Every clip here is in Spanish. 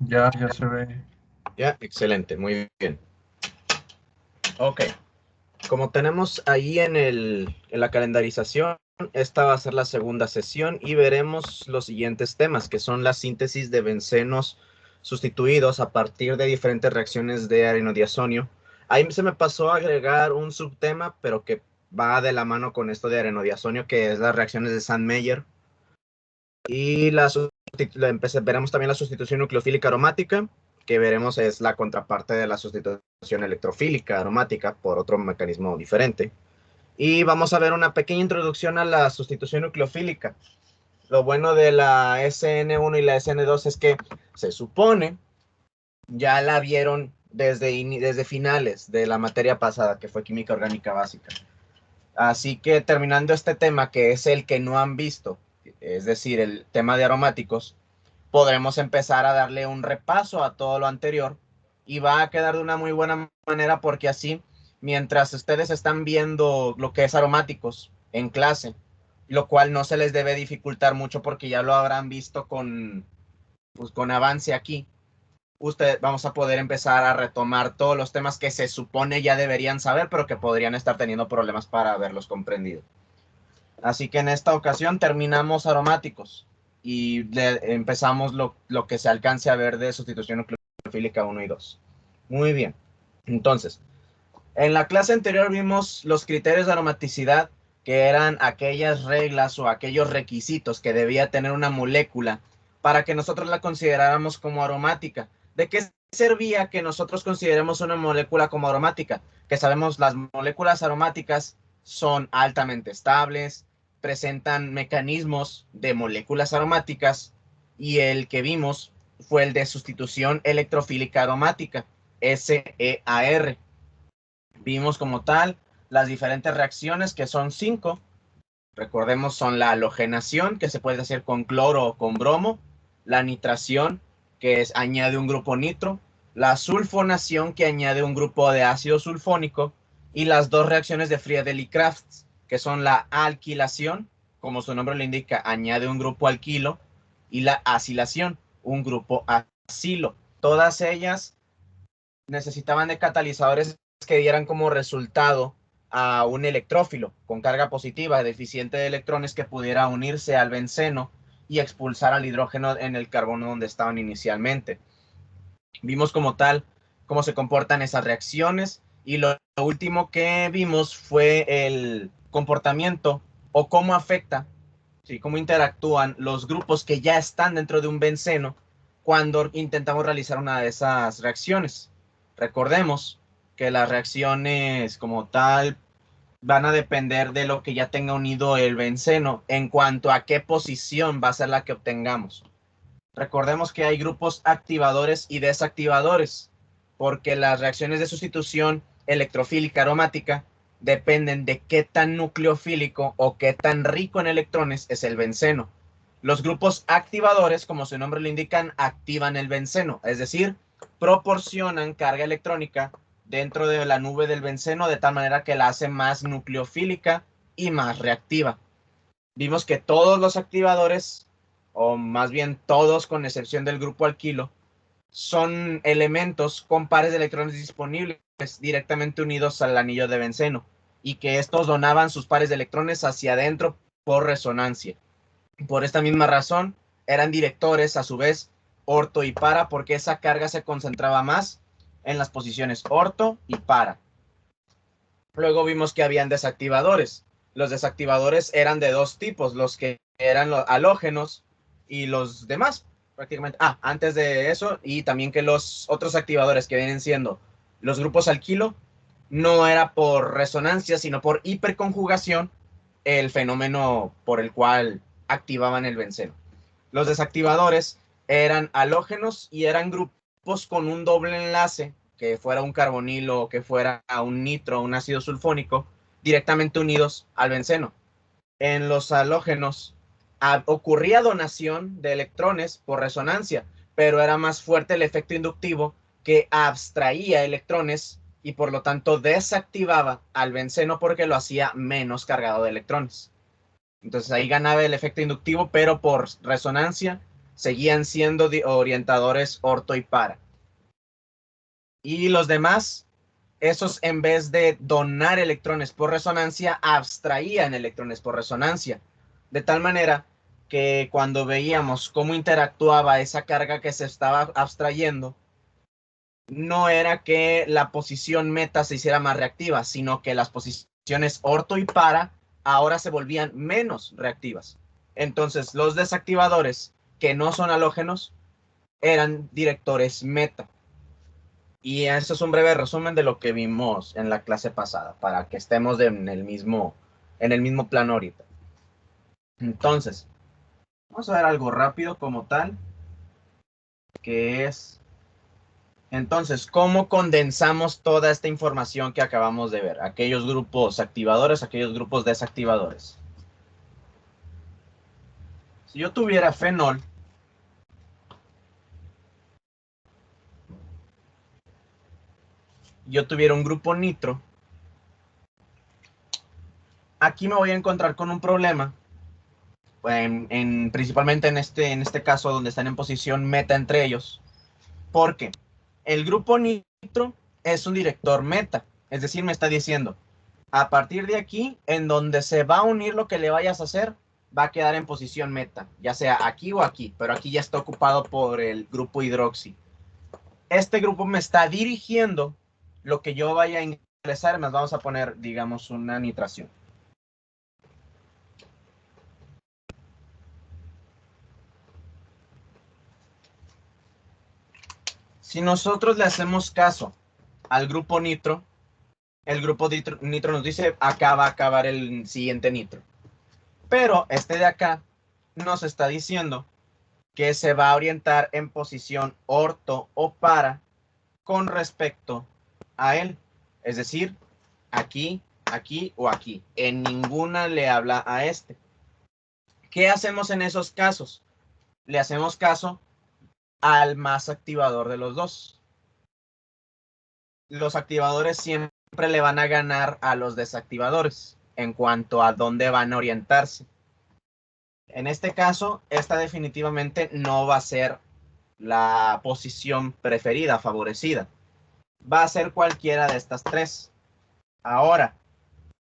Ya se ve. Ya, excelente, muy bien. Ok, como tenemos ahí en la calendarización, esta va a ser la segunda sesión y veremos los siguientes temas, que son la síntesis de bencenos sustituidos a partir de diferentes reacciones de arenodiazonio. Ahí se me pasó a agregar un subtema, pero que va de la mano con esto de arenodiazonio, que es las reacciones de Sandmeyer. Y veremos también la sustitución nucleofílica aromática, que veremos es la contraparte de la sustitución electrofílica aromática por otro mecanismo diferente. Y vamos a ver una pequeña introducción a la sustitución nucleofílica. Lo bueno de la SN1 y la SN2 es que se supone ya la vieron desde finales de la materia pasada, que fue química orgánica básica. Así que terminando este tema, que es el que no han visto, es decir, el tema de aromáticos, podremos empezar a darle un repaso a todo lo anterior y va a quedar de una muy buena manera porque así, mientras ustedes están viendo lo que es aromáticos en clase, lo cual no se les debe dificultar mucho porque ya lo habrán visto con avance aquí, vamos a poder empezar a retomar todos los temas que se supone ya deberían saber, pero que podrían estar teniendo problemas para haberlos comprendido. Así que en esta ocasión terminamos aromáticos y empezamos lo que se alcance a ver de sustitución nucleofílica 1 y 2. Muy bien. Entonces, en la clase anterior vimos los criterios de aromaticidad, que eran aquellas reglas o aquellos requisitos que debía tener una molécula para que nosotros la consideráramos como aromática. ¿De qué servía que nosotros consideremos una molécula como aromática? Que sabemos las moléculas aromáticas son altamente estables, presentan mecanismos de moléculas aromáticas y el que vimos fue el de sustitución electrofílica aromática, SEAR. Vimos como tal las diferentes reacciones, que son 5. Recordemos, son la halogenación, que se puede hacer con cloro o con bromo, la nitración, que añade un grupo nitro, la sulfonación, que añade un grupo de ácido sulfónico, y las dos reacciones de Friedel y Crafts, que son la alquilación, como su nombre lo indica, añade un grupo alquilo, y la acilación, un grupo acilo. Todas ellas necesitaban de catalizadores que dieran como resultado a un electrófilo con carga positiva deficiente de electrones que pudiera unirse al benceno y expulsar al hidrógeno en el carbono donde estaban inicialmente. Vimos como tal cómo se comportan esas reacciones y lo último que vimos fue el comportamiento o cómo afecta, ¿sí?, cómo interactúan los grupos que ya están dentro de un benceno cuando intentamos realizar una de esas reacciones. Recordemos que las reacciones como tal van a depender de lo que ya tenga unido el benceno en cuanto a qué posición va a ser la que obtengamos. Recordemos que hay grupos activadores y desactivadores, porque las reacciones de sustitución electrofílica aromática dependen de qué tan nucleofílico o qué tan rico en electrones es el benceno. Los grupos activadores, como su nombre lo indican, activan el benceno, es decir, proporcionan carga electrónica dentro de la nube del benceno de tal manera que la hace más nucleofílica y más reactiva. Vimos que todos los activadores, o más bien todos con excepción del grupo alquilo, son elementos con pares de electrones disponibles directamente unidos al anillo de benceno y que estos donaban sus pares de electrones hacia adentro por resonancia. Por esta misma razón, eran directores a su vez orto y para, porque esa carga se concentraba más en las posiciones orto y para. Luego vimos que habían desactivadores. Los desactivadores eran de dos tipos, los que eran los halógenos y los demás, prácticamente. Antes de eso, y también que los otros activadores que vienen siendo los grupos alquilo, no era por resonancia, sino por hiperconjugación, el fenómeno por el cual activaban el benceno. Los desactivadores eran halógenos y eran grupos con un doble enlace, que fuera un carbonilo o que fuera un nitro, un ácido sulfónico, directamente unidos al benceno. En los halógenos ocurría donación de electrones por resonancia, pero era más fuerte el efecto inductivo que abstraía electrones y por lo tanto desactivaba al benceno porque lo hacía menos cargado de electrones. Entonces ahí ganaba el efecto inductivo, pero por resonancia seguían siendo orientadores orto y para. Y los demás, esos en vez de donar electrones por resonancia, abstraían electrones por resonancia. De tal manera que cuando veíamos cómo interactuaba esa carga que se estaba abstrayendo, no era que la posición meta se hiciera más reactiva, sino que las posiciones orto y para ahora se volvían menos reactivas. Entonces, los desactivadores que no son halógenos eran directores meta. Y eso es un breve resumen de lo que vimos en la clase pasada, para que estemos en el mismo plano ahorita. Entonces, vamos a ver algo rápido como tal, que es, entonces, ¿cómo condensamos toda esta información que acabamos de ver? Aquellos grupos activadores, aquellos grupos desactivadores. Si yo tuviera fenol, yo tuviera un grupo nitro, aquí me voy a encontrar con un problema, principalmente en este caso donde están en posición meta entre ellos, porque el grupo nitro es un director meta, es decir, me está diciendo, a partir de aquí, en donde se va a unir lo que le vayas a hacer, va a quedar en posición meta, ya sea aquí o aquí, pero aquí ya está ocupado por el grupo hidroxi. Este grupo me está dirigiendo lo que yo vaya a ingresar, más vamos a poner, digamos, una nitración. Si nosotros le hacemos caso al grupo nitro, el grupo nitro nos dice, acá va a acabar el siguiente nitro. Pero este de acá nos está diciendo que se va a orientar en posición orto o para con respecto a él. Es decir, aquí, aquí o aquí. En ninguna le habla a este. ¿Qué hacemos en esos casos? Le hacemos caso al más activador de los dos. Los activadores siempre le van a ganar a los desactivadores en cuanto a dónde van a orientarse. En este caso, esta definitivamente no va a ser la posición preferida, favorecida. Va a ser cualquiera de estas tres. Ahora,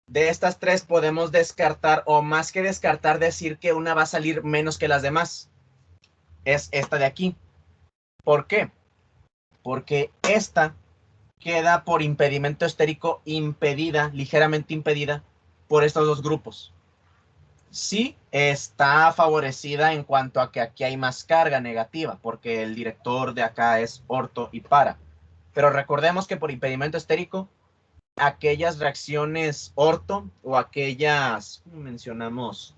de estas tres podemos descartar, o más que descartar, decir que una va a salir menos que las demás. Es esta de aquí. ¿Por qué? Porque esta queda por impedimento estérico impedida, ligeramente impedida, por estos dos grupos. Sí está favorecida en cuanto a que aquí hay más carga negativa, porque el director de acá es orto y para. Pero recordemos que por impedimento estérico, aquellas reacciones orto o aquellas, ¿cómo mencionamos?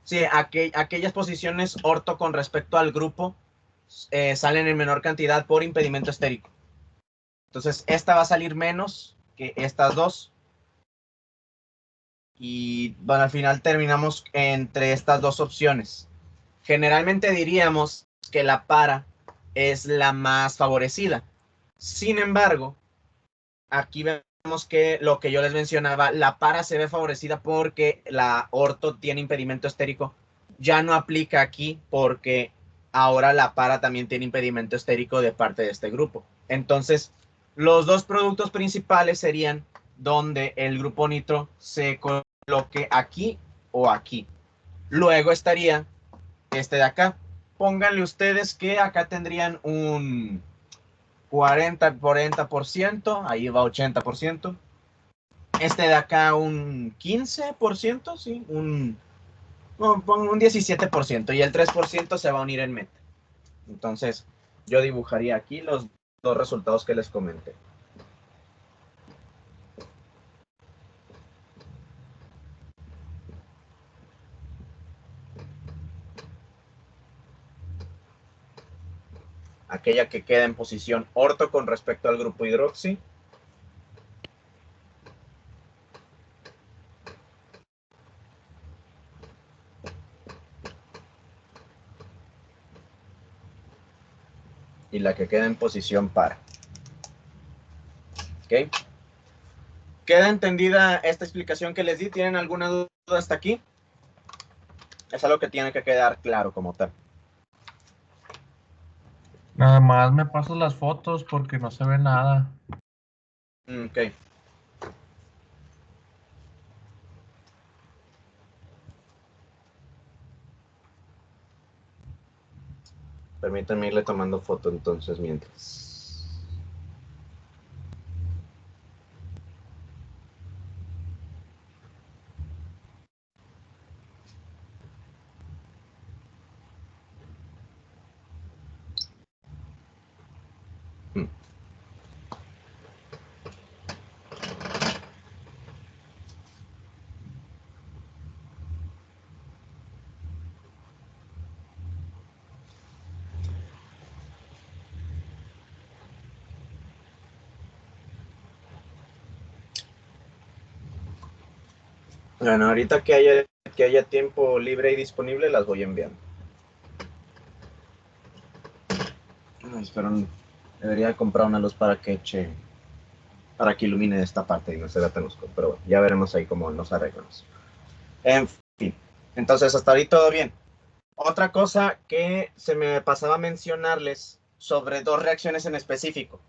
Sí, aquellas posiciones orto con respecto al grupo salen en menor cantidad por impedimento estérico. Entonces, esta va a salir menos que estas dos. Y bueno, al final terminamos entre estas dos opciones. Generalmente diríamos que la para es la más favorecida. Sin embargo, aquí vemos que lo que yo les mencionaba, la para se ve favorecida porque la orto tiene impedimento estérico. Ya no aplica aquí porque ahora la para también tiene impedimento estérico de parte de este grupo. Entonces, los dos productos principales serían donde el grupo nitro se coloque aquí o aquí. Luego estaría este de acá. Pónganle ustedes que acá tendrían un 40%, ahí va 80%. Este de acá un 15%, sí, un 17%, y el 3% se va a unir en meta. Entonces, yo dibujaría aquí los dos resultados que les comenté. Aquella que queda en posición orto con respecto al grupo hidroxi. Y la que queda en posición para. ¿Ok? ¿Queda entendida esta explicación que les di? ¿Tienen alguna duda hasta aquí? Es algo que tiene que quedar claro como tal. Nada más me pasas las fotos porque no se ve nada. Ok. Permítanme irle tomando foto entonces mientras. Bueno, ahorita que haya tiempo libre y disponible, las voy enviando. Espero, debería comprar una luz para que ilumine esta parte y no se vea tan oscuro. Pero bueno, ya veremos ahí cómo nos arreglamos. En fin, entonces hasta ahí todo bien. Otra cosa que se me pasaba a mencionarles sobre dos reacciones en específico,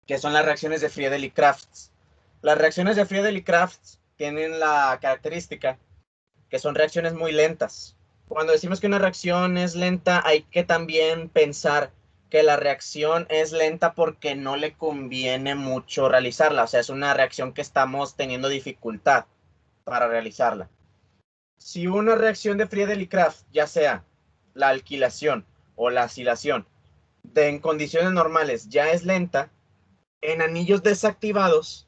que son las reacciones de Friedel y Crafts. Las reacciones de Friedel y Crafts tienen la característica que son reacciones muy lentas. Cuando decimos que una reacción es lenta, hay que también pensar que la reacción es lenta porque no le conviene mucho realizarla. O sea, es una reacción que estamos teniendo dificultad para realizarla. Si una reacción de Friedel y Crafts, ya sea la alquilación o la acilación, en condiciones normales ya es lenta, en anillos desactivados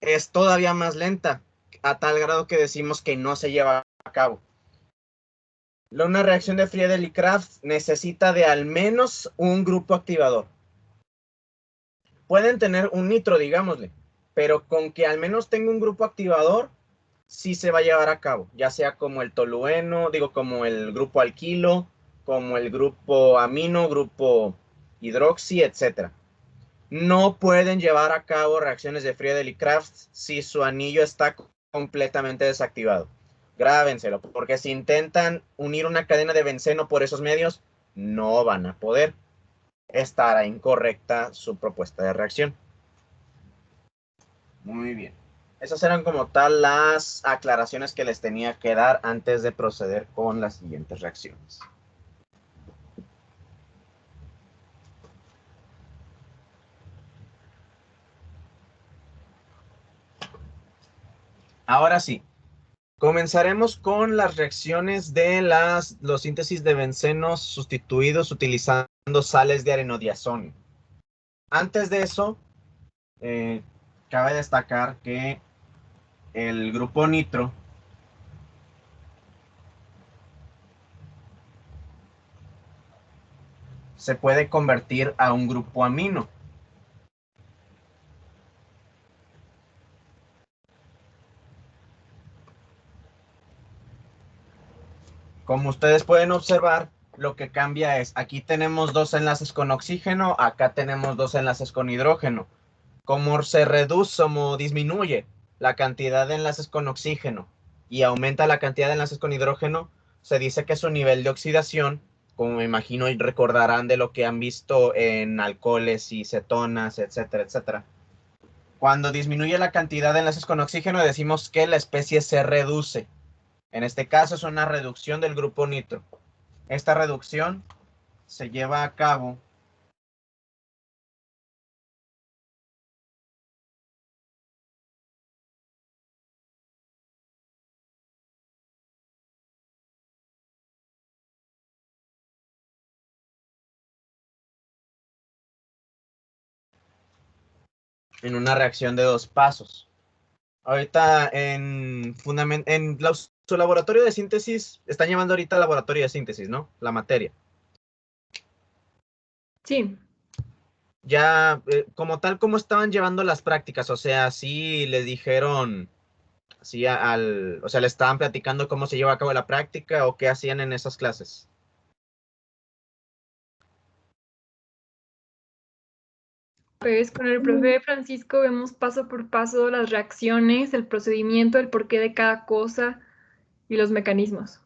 es todavía más lenta, a tal grado que decimos que no se lleva a cabo. Una reacción de Friedel y Crafts necesita de al menos un grupo activador. Pueden tener un nitro, digámosle, pero con que al menos tenga un grupo activador, sí se va a llevar a cabo, ya sea como el tolueno, como el grupo alquilo, como el grupo amino, grupo hidroxi, etc. No pueden llevar a cabo reacciones de Friedel y Crafts si su anillo está completamente desactivado. Grábenselo, porque si intentan unir una cadena de benceno por esos medios, no van a poder. Estará incorrecta su propuesta de reacción. Muy bien. Esas eran como tal las aclaraciones que les tenía que dar antes de proceder con las siguientes reacciones. Ahora sí, comenzaremos con las reacciones de los síntesis de bencenos sustituidos utilizando sales de arenodiazón. Antes de eso, cabe destacar que el grupo nitro se puede convertir a un grupo amino. Como ustedes pueden observar, lo que cambia es, aquí tenemos dos enlaces con oxígeno, acá tenemos dos enlaces con hidrógeno. Como se reduce, como disminuye la cantidad de enlaces con oxígeno y aumenta la cantidad de enlaces con hidrógeno, se dice que su nivel de oxidación, como me imagino y recordarán de lo que han visto en alcoholes y cetonas, etcétera, etcétera. Cuando disminuye la cantidad de enlaces con oxígeno, decimos que la especie se reduce. En este caso es una reducción del grupo nitro. Esta reducción se lleva a cabo en una reacción de dos pasos. Ahorita su laboratorio de síntesis, están llevando ahorita el laboratorio de síntesis, ¿no? La materia. Sí. Ya, como tal, ¿cómo estaban llevando las prácticas? O sea, sí les dijeron, sí o sea, le estaban platicando cómo se lleva a cabo la práctica o qué hacían en esas clases. Pues con el profe Francisco vemos paso por paso las reacciones, el procedimiento, el porqué de cada cosa y los mecanismos.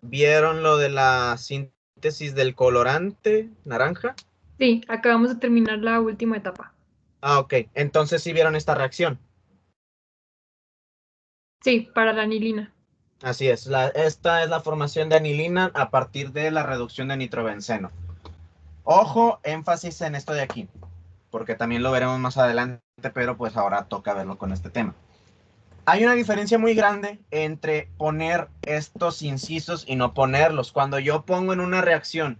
¿Vieron lo de la síntesis del colorante naranja? Sí, acabamos de terminar la última etapa. Ah, ok. Entonces sí vieron esta reacción. Sí, para la anilina. Así es. Esta es la formación de anilina a partir de la reducción de nitrobenceno. Ojo, énfasis en esto de aquí, porque también lo veremos más adelante, pero pues ahora toca verlo con este tema. Hay una diferencia muy grande entre poner estos incisos y no ponerlos. Cuando yo pongo en una reacción,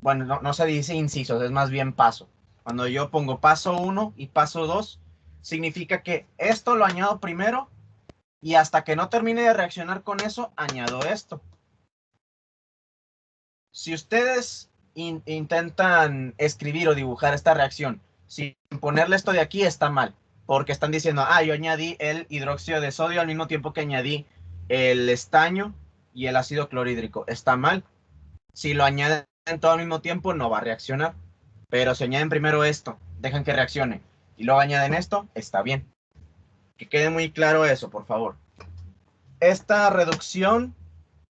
bueno, no se dice incisos, es más bien paso. Cuando yo pongo paso 1 y paso 2, significa que esto lo añado primero y hasta que no termine de reaccionar con eso, añado esto. Si ustedes intentan escribir o dibujar esta reacción sin ponerle esto de aquí, está mal. Porque están diciendo, yo añadí el hidróxido de sodio al mismo tiempo que añadí el estaño y el ácido clorhídrico. Está mal. Si lo añaden todo al mismo tiempo, no va a reaccionar. Pero si añaden primero esto, dejan que reaccione, y luego añaden esto, está bien. Que quede muy claro eso, por favor. Esta reducción,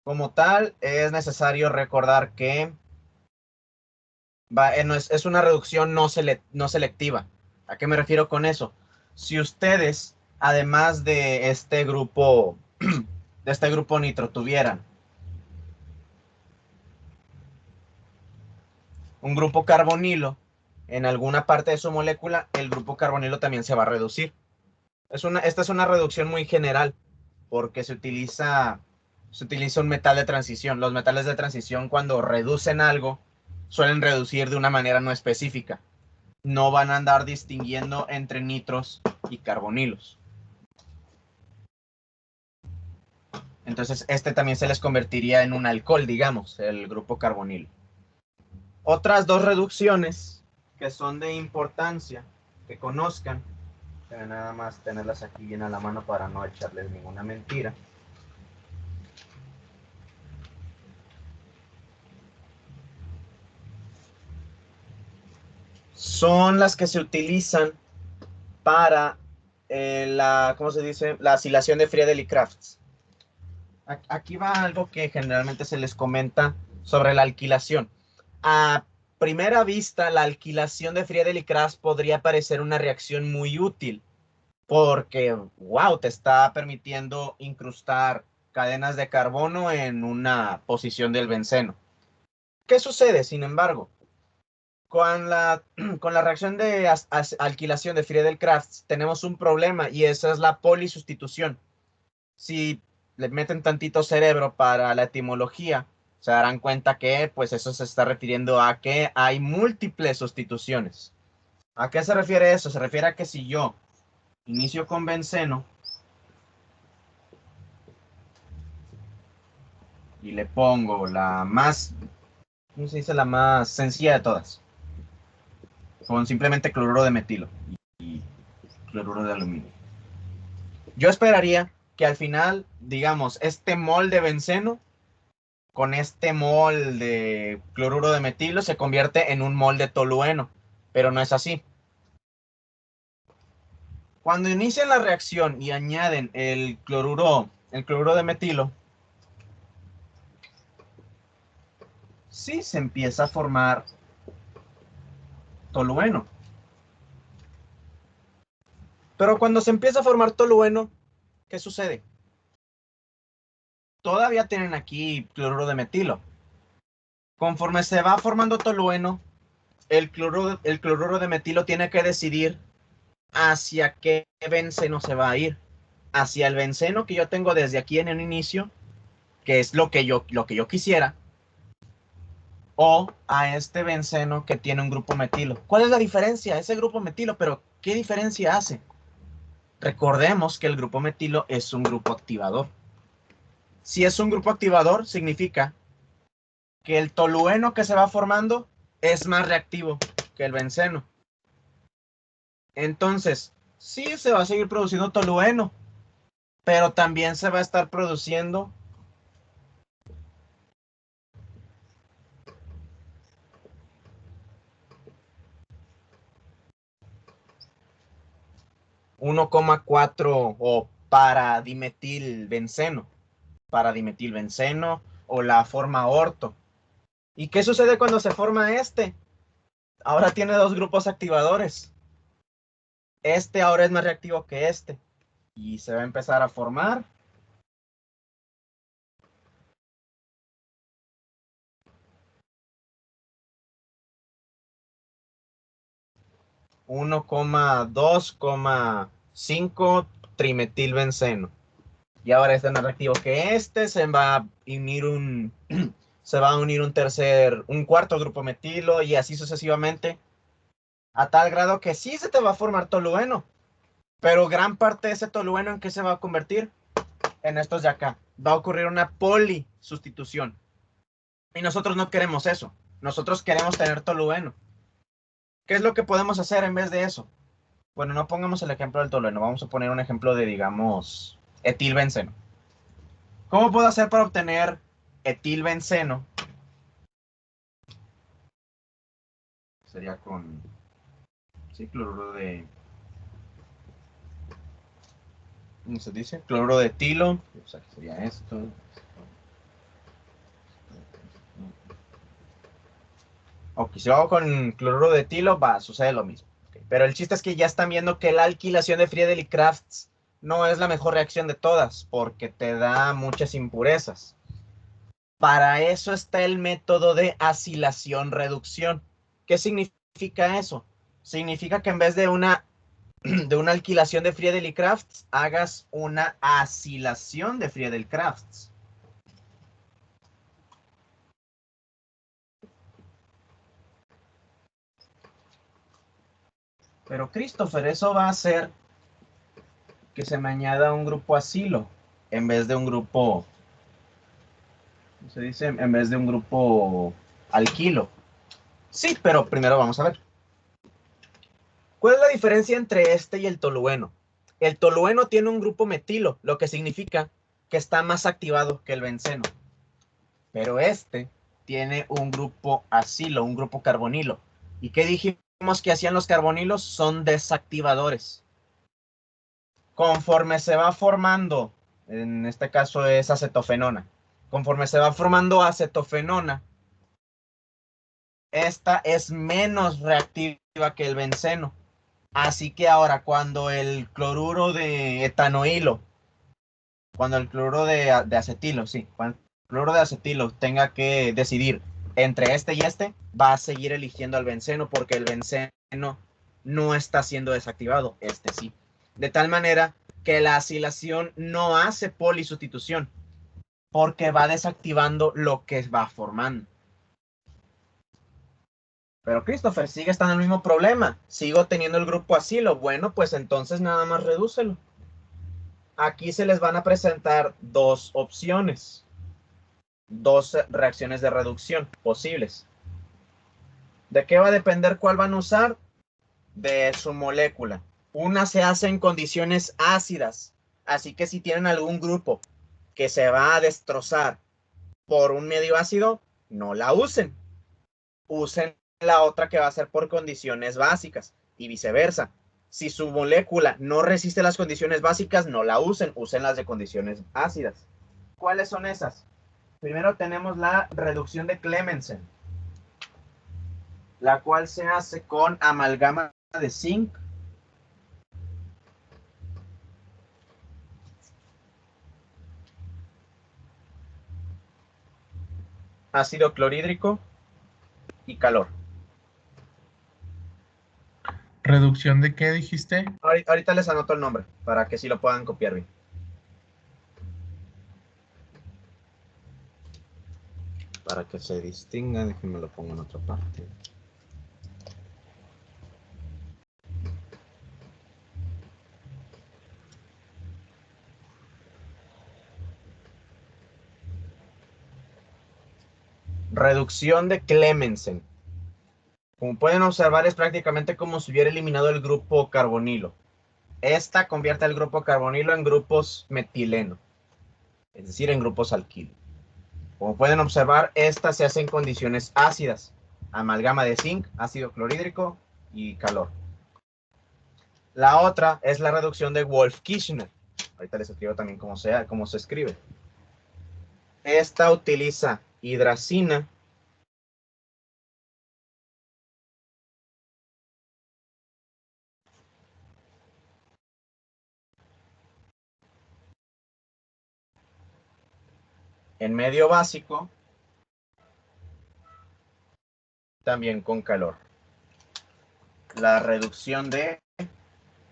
como tal, es necesario recordar que es una reducción no selectiva. ¿A qué me refiero con eso? Si ustedes, además de este grupo nitro, tuvieran un grupo carbonilo en alguna parte de su molécula, el grupo carbonilo también se va a reducir. Esta es una reducción muy general porque se utiliza un metal de transición. Los metales de transición, cuando reducen algo, suelen reducir de una manera no específica. No van a andar distinguiendo entre nitros y carbonilos. Entonces, este también se les convertiría en un alcohol, digamos, el grupo carbonilo. Otras dos reducciones que son de importancia, que conozcan, pero nada más tenerlas aquí bien a la mano para no echarles ninguna mentira. Son las que se utilizan para ¿cómo se dice? La acilación de Friedel-Crafts. Aquí va algo que generalmente se les comenta sobre la alquilación. A primera vista, la alquilación de Friedel-Crafts podría parecer una reacción muy útil porque, wow, te está permitiendo incrustar cadenas de carbono en una posición del benceno. ¿Qué sucede, sin embargo? Con la reacción de alquilación de Friedel-Crafts tenemos un problema y esa es la polisustitución. Si le meten tantito cerebro para la etimología, se darán cuenta que pues eso se está refiriendo a que hay múltiples sustituciones. ¿A qué se refiere eso? Se refiere a que si yo inicio con benceno y le pongo la más, ¿cómo se dice? La más sencilla de todas, con simplemente cloruro de metilo y cloruro de aluminio. Yo esperaría que al final, digamos, este mol de benceno con este mol de cloruro de metilo se convierte en un mol de tolueno, pero no es así. Cuando inician la reacción y añaden el cloruro de metilo, sí se empieza a formar tolueno. Pero cuando se empieza a formar tolueno, ¿qué sucede? Todavía tienen aquí cloruro de metilo. Conforme se va formando tolueno, el cloruro de metilo tiene que decidir hacia qué benceno se va a ir. Hacia el benceno que yo tengo desde aquí en el inicio, que es lo que yo quisiera, o a este benceno que tiene un grupo metilo. ¿Cuál es la diferencia? Ese grupo metilo, pero ¿qué diferencia hace? Recordemos que el grupo metilo es un grupo activador. Si es un grupo activador, significa que el tolueno que se va formando es más reactivo que el benceno. Entonces, sí se va a seguir produciendo tolueno, pero también se va a estar produciendo (1,4) o paradimetilbenceno o la forma orto. ¿Y qué sucede cuando se forma este? Ahora tiene dos grupos activadores. Este ahora es más reactivo que este. Y se va a empezar a formar. (1,2,5) trimetilbenceno. Y ahora este es más reactivo que este. Se va a unir un cuarto grupo metilo y así sucesivamente. A tal grado que sí se te va a formar tolueno. Pero gran parte de ese tolueno, ¿en qué se va a convertir? En estos de acá. Va a ocurrir una polisustitución. Y nosotros no queremos eso. Nosotros queremos tener tolueno. ¿Qué es lo que podemos hacer en vez de eso? Bueno, no pongamos el ejemplo del tolueno. Vamos a poner un ejemplo de, digamos, etilbenceno. ¿Cómo puedo hacer para obtener etilbenceno? Sería con... sí, cloruro de... ¿cómo se dice? Cloruro de etilo. O sea, que sería esto. Ok, si lo hago con cloruro de etilo, sucede lo mismo. Okay. Pero el chiste es que ya están viendo que la alquilación de Friedel-Crafts no es la mejor reacción de todas, porque te da muchas impurezas. Para eso está el método de acilación-reducción. ¿Qué significa eso? Significa que en vez de una alquilación de Friedel-Crafts, hagas una acilación de Friedel-Crafts. Pero Christopher, eso va a hacer que se me añada un grupo acilo en vez de un grupo, ¿cómo se dice? En vez de un grupo alquilo. Sí, pero primero vamos a ver. ¿Cuál es la diferencia entre este y el tolueno? El tolueno tiene un grupo metilo, lo que significa que está más activado que el benceno. Pero este tiene un grupo acilo, un grupo carbonilo. ¿Y qué dijimos que hacían los carbonilos? Son desactivadores. Conforme se va formando, en este caso es acetofenona, conforme se va formando acetofenona, esta es menos reactiva que el benceno. Así que ahora cuando el cloruro de etanoilo, cuando el cloruro de acetilo, sí, cuando el cloruro de acetilo tenga que decidir entre este y este, va a seguir eligiendo al benceno porque el benceno no está siendo desactivado, este sí. De tal manera que la acilación no hace polisustitución porque va desactivando lo que va formando. Pero Christopher, sigue estando el mismo problema. Sigo teniendo el grupo acilo. Bueno, pues entonces nada más redúcelo. Aquí se les van a presentar dos opciones. Dos reacciones de reducción posibles. ¿De qué va a depender cuál van a usar? De su molécula. Una se hace en condiciones ácidas. Así que si tienen algún grupo que se va a destrozar por un medio ácido, no la usen. Usen la otra que va a ser por condiciones básicas y viceversa. Si su molécula no resiste las condiciones básicas, no la usen, usen las de condiciones ácidas. ¿Cuáles son esas? Primero tenemos la reducción de Clemmensen, la cual se hace con amalgama de zinc, ácido clorhídrico y calor. ¿Reducción de qué dijiste? Ahorita les anoto el nombre para que sí lo puedan copiar bien. Para que se distinga, déjenme lo pongo en otra parte. Reducción de Clemmensen. Como pueden observar, es prácticamente como si hubiera eliminado el grupo carbonilo. Esta convierte el grupo carbonilo en grupos metileno, es decir, en grupos alquilo. Como pueden observar, esta se hace en condiciones ácidas. Amalgama de zinc, ácido clorhídrico y calor. La otra es la reducción de Wolff-Kishner. Ahorita les escribo también cómo se escribe. Esta utiliza hidracina en medio básico, también con calor. La reducción de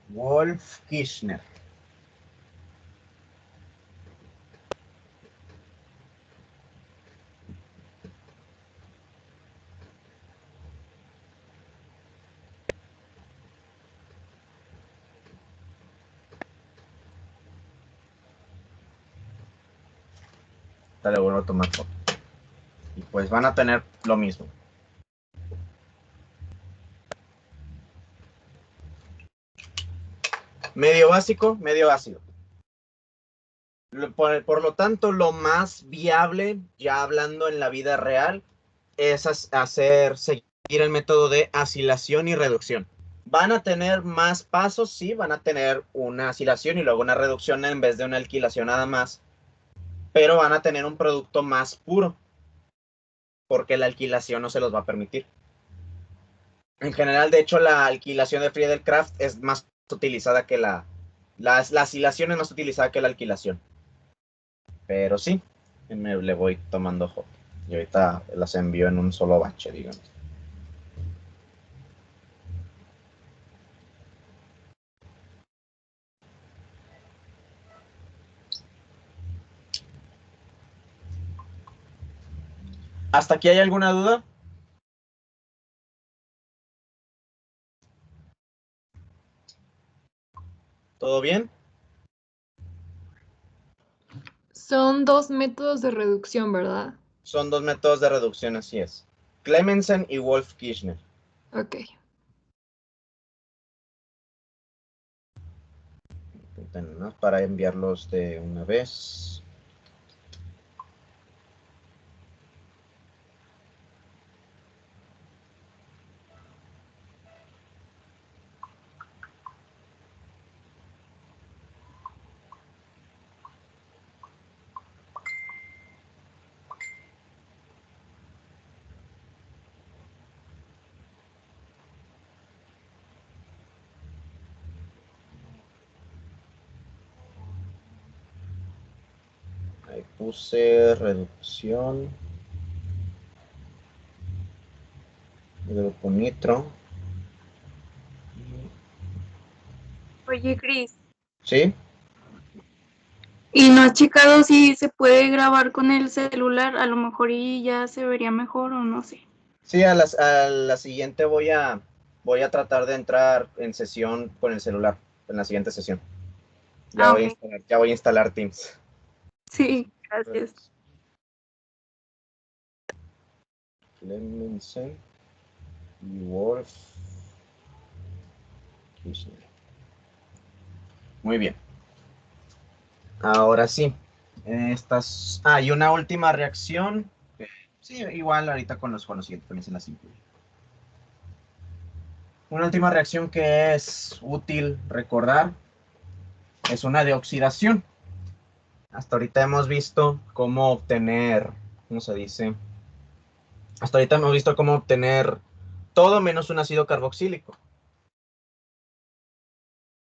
Wolff-Kirchner. Le vuelvo a tomar foto. Y pues van a tener lo mismo. Medio básico, medio ácido. Por lo tanto, lo más viable, ya hablando en la vida real, es seguir el método de acilación y reducción. ¿Van a tener más pasos? Sí, van a tener una acilación y luego una reducción en vez de una alquilación nada más. Pero van a tener un producto más puro, porque la alquilación no se los va a permitir. En general, de hecho, la alquilación de Friedel-Crafts es más utilizada que la acilación es más utilizada que la alquilación. Pero sí, le voy tomando foto. Y ahorita las envío en un solo bache, digamos. ¿Hasta aquí hay alguna duda? ¿Todo bien? Son 2 métodos de reducción, ¿verdad? Son 2 métodos de reducción, así es. Clemensen y Wolff-Kirchner. Ok. Para enviarlos de una vez. Ahí puse reducción. Grupo nitro. Oye, Cris, ¿Sí? ¿y no has checado si se puede grabar con el celular? A lo mejor y ya se vería mejor o no sé. Sí, a la siguiente voy a tratar de entrar en sesión con el celular, en la siguiente sesión. Ya voy a Ok. instalar, ya voy a instalar Teams. Sí, gracias. Clemensen y Wolff. Muy bien. Ahora sí. Y una última reacción. Sí, igual ahorita con los conocidos también se las incluyo. Una última reacción que es útil recordar es una de oxidación. Hasta ahorita hemos visto cómo obtener, ¿cómo se dice? Hasta ahorita hemos visto cómo obtener todo menos un ácido carboxílico.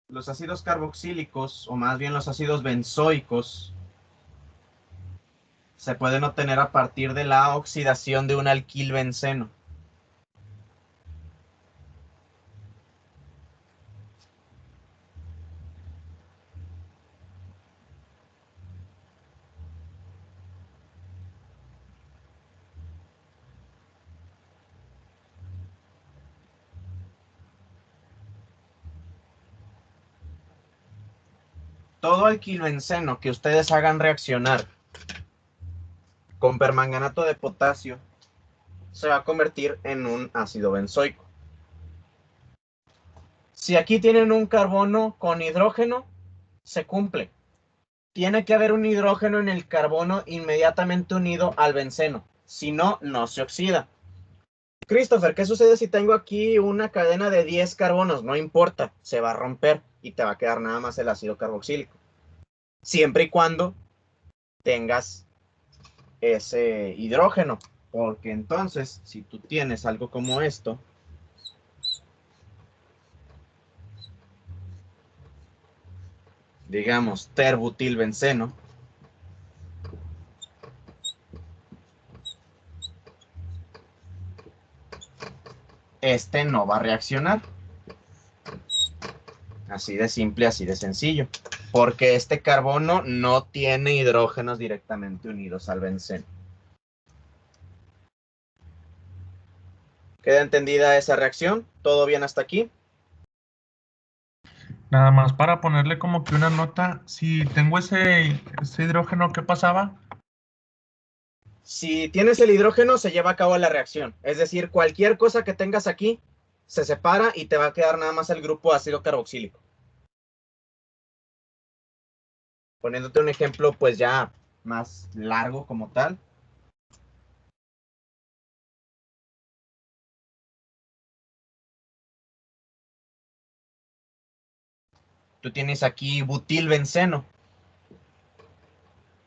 Los ácidos carboxílicos, o más bien los ácidos benzoicos, se pueden obtener a partir de la oxidación de un alquilbenceno. Todo alquilbenceno que ustedes hagan reaccionar con permanganato de potasio se va a convertir en un ácido benzoico. Si aquí tienen un carbono con hidrógeno, se cumple. Tiene que haber un hidrógeno en el carbono inmediatamente unido al benceno. Si no, no se oxida. Christopher, ¿qué sucede si tengo aquí una cadena de 10 carbonos? No importa, se va a romper y te va a quedar nada más el ácido carboxílico. Siempre y cuando tengas ese hidrógeno. Porque entonces, si tú tienes algo como esto, digamos terbutilbenceno, este no va a reaccionar. Así de simple, así de sencillo. Porque este carbono no tiene hidrógenos directamente unidos al benceno. ¿Queda entendida esa reacción? ¿Todo bien hasta aquí? Nada más para ponerle como que una nota, si tengo ese hidrógeno, ¿qué pasaba? Si tienes el hidrógeno, se lleva a cabo la reacción. Es decir, cualquier cosa que tengas aquí se separa y te va a quedar nada más el grupo ácido carboxílico. Poniéndote un ejemplo, pues ya más largo como tal. Tú tienes aquí butilbenceno.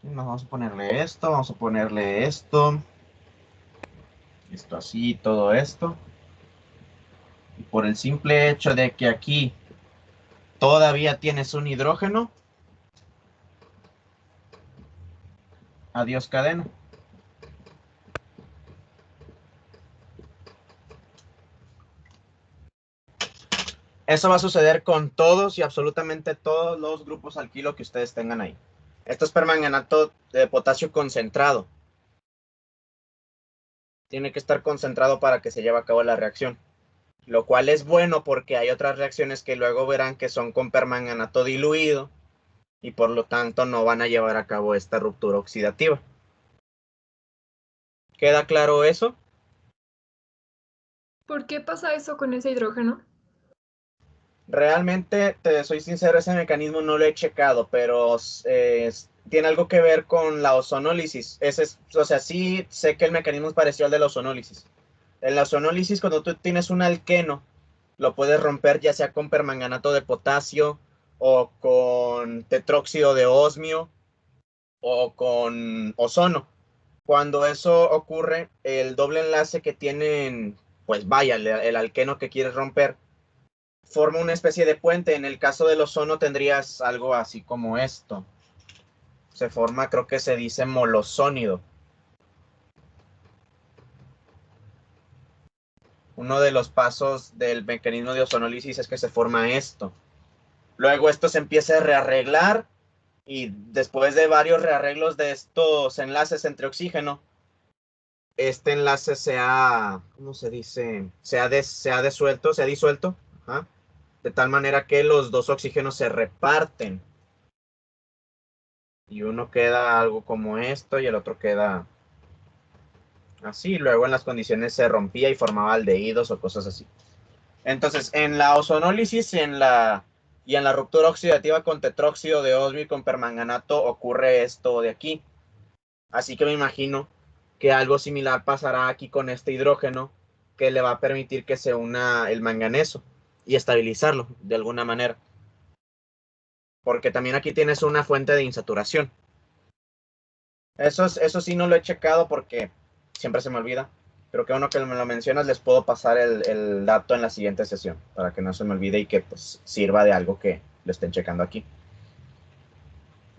Vamos a ponerle esto, vamos a ponerle esto. Esto así, todo esto. Y por el simple hecho de que aquí todavía tienes un hidrógeno, adiós cadena. Eso va a suceder con todos y absolutamente todos los grupos alquilo que ustedes tengan ahí. Esto es permanganato de potasio concentrado. Tiene que estar concentrado para que se lleve a cabo la reacción. Lo cual es bueno porque hay otras reacciones que luego verán que son con permanganato diluido y por lo tanto no van a llevar a cabo esta ruptura oxidativa. ¿Queda claro eso? ¿Por qué pasa eso con ese hidrógeno? Realmente, te soy sincero, ese mecanismo no lo he checado, pero tiene algo que ver con la ozonólisis. O sea, sí sé que el mecanismo es parecido al de la ozonólisis. En la ozonólisis, cuando tú tienes un alqueno, lo puedes romper ya sea con permanganato de potasio o con tetróxido de osmio o con ozono. Cuando eso ocurre, el doble enlace que tienen, pues vaya, el alqueno que quieres romper, forma una especie de puente. En el caso del ozono tendrías algo así como esto. Se forma, creo que se dice molosónido. Uno de los pasos del mecanismo de ozonólisis es que se forma esto. Luego esto se empieza a rearreglar y después de varios rearreglos de estos enlaces entre oxígeno, este enlace se ha, ¿cómo se dice? Se ha disuelto, ajá, de tal manera que los dos oxígenos se reparten. Y uno queda algo como esto y el otro queda así. Luego en las condiciones se rompía y formaba aldehídos o cosas así. Entonces, en la ozonólisis y en la ruptura oxidativa con tetróxido de osmio y con permanganato ocurre esto de aquí. Así que me imagino que algo similar pasará aquí con este hidrógeno que le va a permitir que se una el manganeso y estabilizarlo de alguna manera. Porque también aquí tienes una fuente de insaturación. Eso sí no lo he checado porque siempre se me olvida. Pero que uno que me lo mencionas, les puedo pasar el dato en la siguiente sesión para que no se me olvide y que pues sirva de algo que lo estén checando aquí.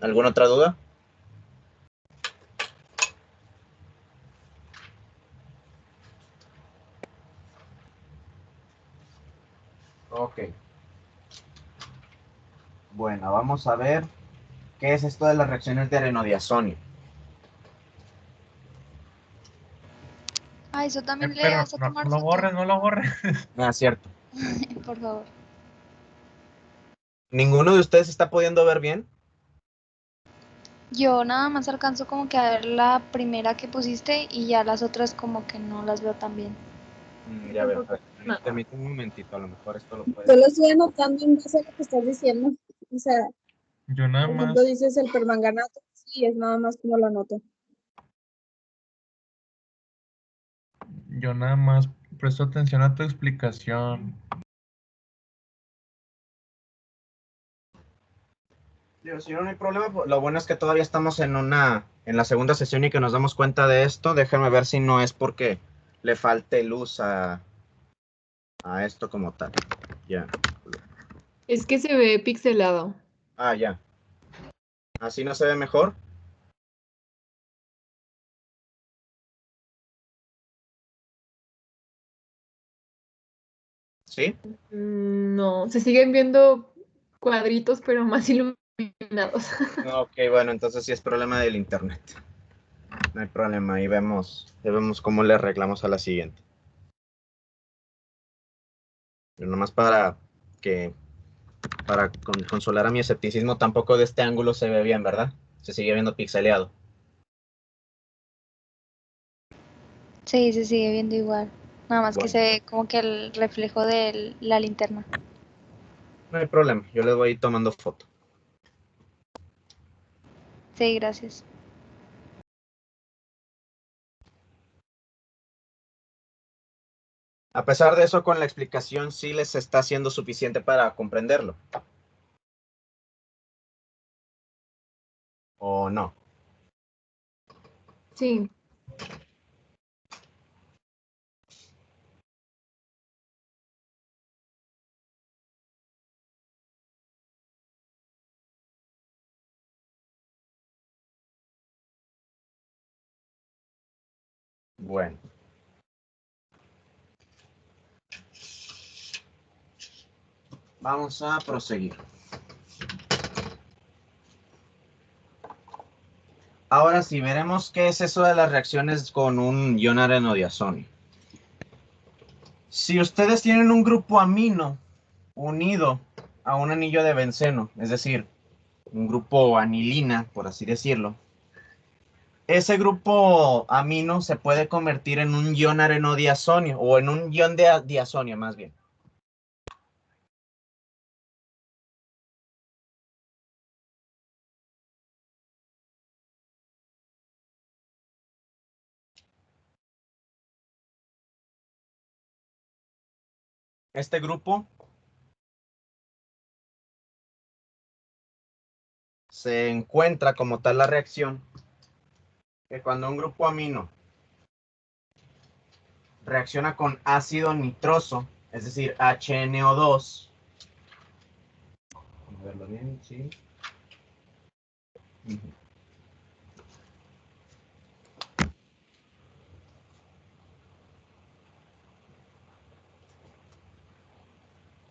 ¿Alguna otra duda? Ok. Bueno, vamos a ver qué es esto de las reacciones de arenodiazonio. Ah, eso también le Pero vas a no, tomar no lo foto. borres, no lo borres. Ah, cierto. Por favor. ¿Ninguno de ustedes está pudiendo ver bien? Yo nada más alcanzo como que a ver la primera que pusiste y ya las otras como que no las veo tan bien. Ya veo. Tampoco. No. Permíteme un momentito, a lo mejor esto lo Yo puede. lo estoy anotando en base a lo que estás diciendo. O sea, Yo nada por más, ejemplo, dices el permanganato. Sí, es nada más como lo anoto. yo nada más presto atención a tu explicación. Digo, si no hay problema, pues, lo bueno es que todavía estamos en la segunda sesión y que nos damos cuenta de esto. Déjenme ver si no es porque le falte luz a esto como tal. Ya. Es que se ve pixelado. Ah, ya. ¿Así no se ve mejor? ¿Sí? No, se siguen viendo cuadritos, pero más iluminados. Ok, bueno, entonces sí es problema del internet. No hay problema, ahí vemos cómo le arreglamos a la siguiente. Pero nomás para consolar a mi escepticismo, tampoco de este ángulo se ve bien, ¿verdad? Se sigue viendo pixeleado. Sí, se sigue viendo igual. Nada más que Bueno. se ve como que el reflejo de la linterna. No hay problema, yo les voy a ir tomando foto. Sí, gracias. A pesar de eso, con la explicación sí les está siendo suficiente para comprenderlo. ¿O no? Sí. Bueno. Vamos a proseguir. Ahora sí, veremos qué es eso de las reacciones con un ion arenodiazonio. Si ustedes tienen un grupo amino unido a un anillo de benceno, es decir, un grupo anilina, por así decirlo, ese grupo amino se puede convertir en un ion arenodiazonio o en un ion de diazonio más bien. Este grupo se encuentra como tal la reacción que cuando un grupo amino reacciona con ácido nitroso, es decir, HNO2. Vamos a verlo bien, sí.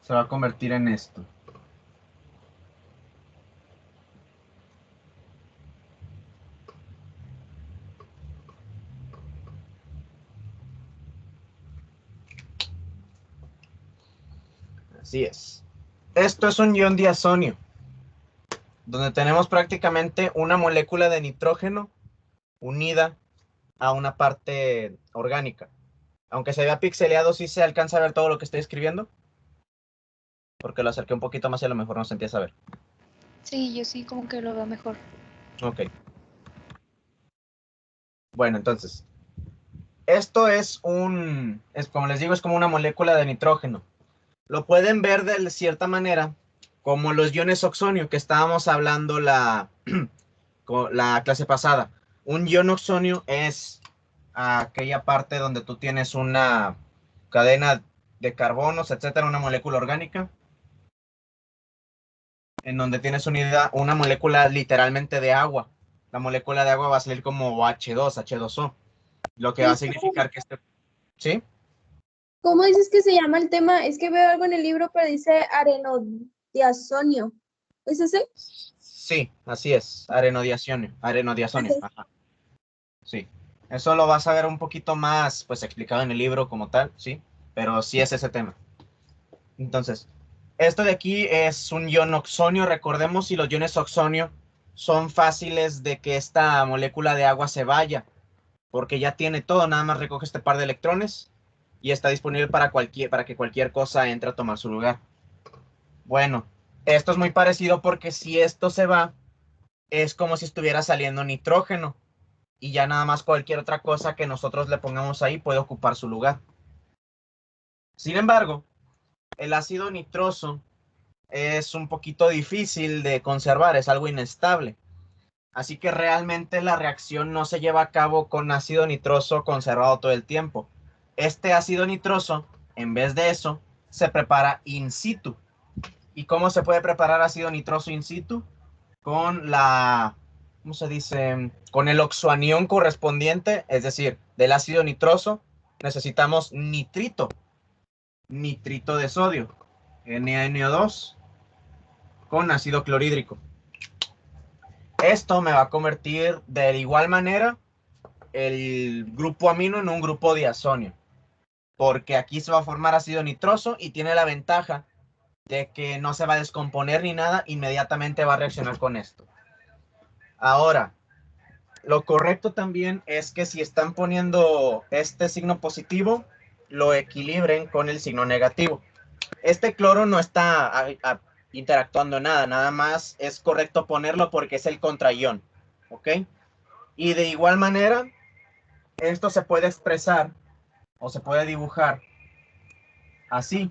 Se va a convertir en esto. Así es. Esto es un ion diazonio, donde tenemos prácticamente una molécula de nitrógeno unida a una parte orgánica. Aunque se vea pixeleado, sí se alcanza a ver todo lo que estoy escribiendo. Porque lo acerqué un poquito más y a lo mejor no se empieza a ver. Sí, yo sí como que lo veo mejor. Ok. Bueno, entonces, esto es como les digo, es como una molécula de nitrógeno. Lo pueden ver de cierta manera como los iones oxonio que estábamos hablando la clase pasada. Un ion oxonio es aquella parte donde tú tienes una cadena de carbonos, etcétera, una molécula orgánica, en donde tienes una molécula literalmente de agua. La molécula de agua va a salir como H2, H2O, lo que va a significar que ¿sí? ¿Cómo dices que se llama el tema? Es que veo algo en el libro, pero dice arenodiazonio. ¿Es ese? Sí, así es, arenodiazonio. Ajá. Sí, eso lo vas a ver un poquito más, pues, explicado en el libro como tal, sí, pero sí es ese tema. Entonces, esto de aquí es un ion oxonio, recordemos, si los iones oxonio son fáciles de que esta molécula de agua se vaya, porque ya tiene todo, nada más recoge este par de electrones y está disponible para que cualquier cosa entre a tomar su lugar. Bueno, esto es muy parecido porque si esto se va, es como si estuviera saliendo nitrógeno y ya nada más cualquier otra cosa que nosotros le pongamos ahí puede ocupar su lugar. Sin embargo, el ácido nitroso es un poquito difícil de conservar, es algo inestable. Así que realmente la reacción no se lleva a cabo con ácido nitroso conservado todo el tiempo. Este ácido nitroso, en vez de eso, se prepara in situ. ¿Y cómo se puede preparar ácido nitroso in situ? Con la, ¿cómo se dice? Con el oxoanión correspondiente, es decir, del ácido nitroso, necesitamos nitrito de sodio, NaNO2, con ácido clorhídrico. Esto me va a convertir de igual manera el grupo amino en un grupo diazonio, porque aquí se va a formar ácido nitroso y tiene la ventaja de que no se va a descomponer ni nada, inmediatamente va a reaccionar con esto. Ahora, lo correcto también es que si están poniendo este signo positivo, lo equilibren con el signo negativo. Este cloro no está interactuando nada, nada más es correcto ponerlo porque es el contraión, ¿ok? Y de igual manera, esto se puede expresar o se puede dibujar así,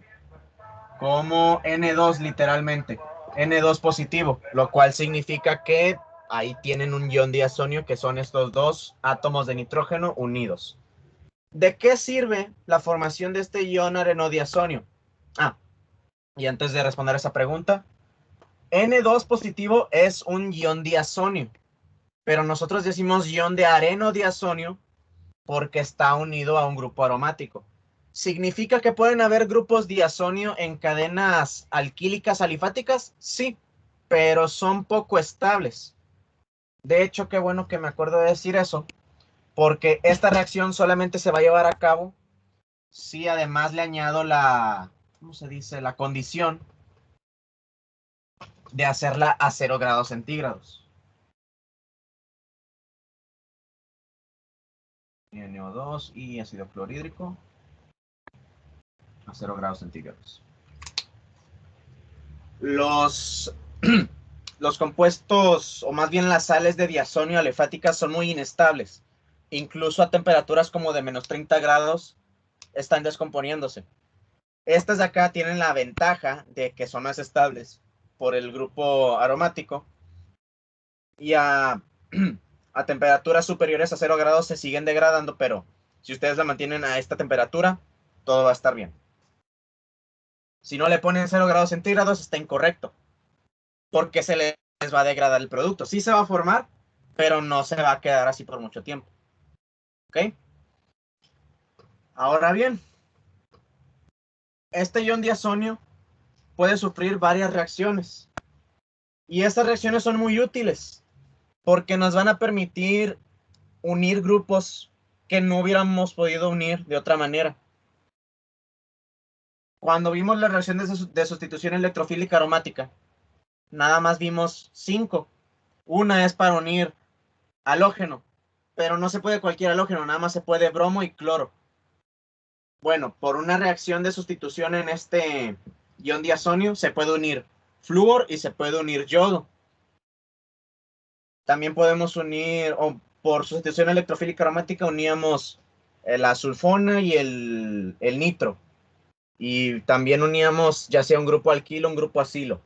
como N2 literalmente, N2 positivo, lo cual significa que ahí tienen un ion diazonio, que son estos dos átomos de nitrógeno unidos. ¿De qué sirve la formación de este ion arenodiazonio? Y antes de responder esa pregunta, N2 positivo es un ion diazonio, pero nosotros decimos ion de arenodiazonio porque está unido a un grupo aromático. ¿Significa que pueden haber grupos diazonio en cadenas alquílicas alifáticas? Sí, pero son poco estables. De hecho, qué bueno que me acuerdo de decir eso, porque esta reacción solamente se va a llevar a cabo si además le añado la, ¿cómo se dice? La condición de hacerla a 0 grados centígrados. NO2 y ácido clorhídrico a 0 grados centígrados. Los compuestos, o más bien las sales de diazonio alifáticas son muy inestables. Incluso a temperaturas como de menos 30 grados están descomponiéndose. Estas de acá tienen la ventaja de que son más estables por el grupo aromático. Y a temperaturas superiores a 0 grados se siguen degradando, pero si ustedes la mantienen a esta temperatura, todo va a estar bien. Si no le ponen 0 grados centígrados, está incorrecto, porque se les va a degradar el producto. Sí se va a formar, pero no se va a quedar así por mucho tiempo. ¿Ok? Ahora bien, este ion diazonio puede sufrir varias reacciones. Y estas reacciones son muy útiles, porque nos van a permitir unir grupos que no hubiéramos podido unir de otra manera. Cuando vimos la reacción de sustitución electrofílica aromática, nada más vimos 5. Una es para unir halógeno, pero no se puede cualquier halógeno, nada más se puede bromo y cloro. Bueno, por una reacción de sustitución en este ion diazonio se puede unir flúor y se puede unir yodo. También podemos unir, o por sustitución electrofílica aromática uníamos la sulfona y el nitro. Y también uníamos ya sea un grupo alquilo o un grupo acilo.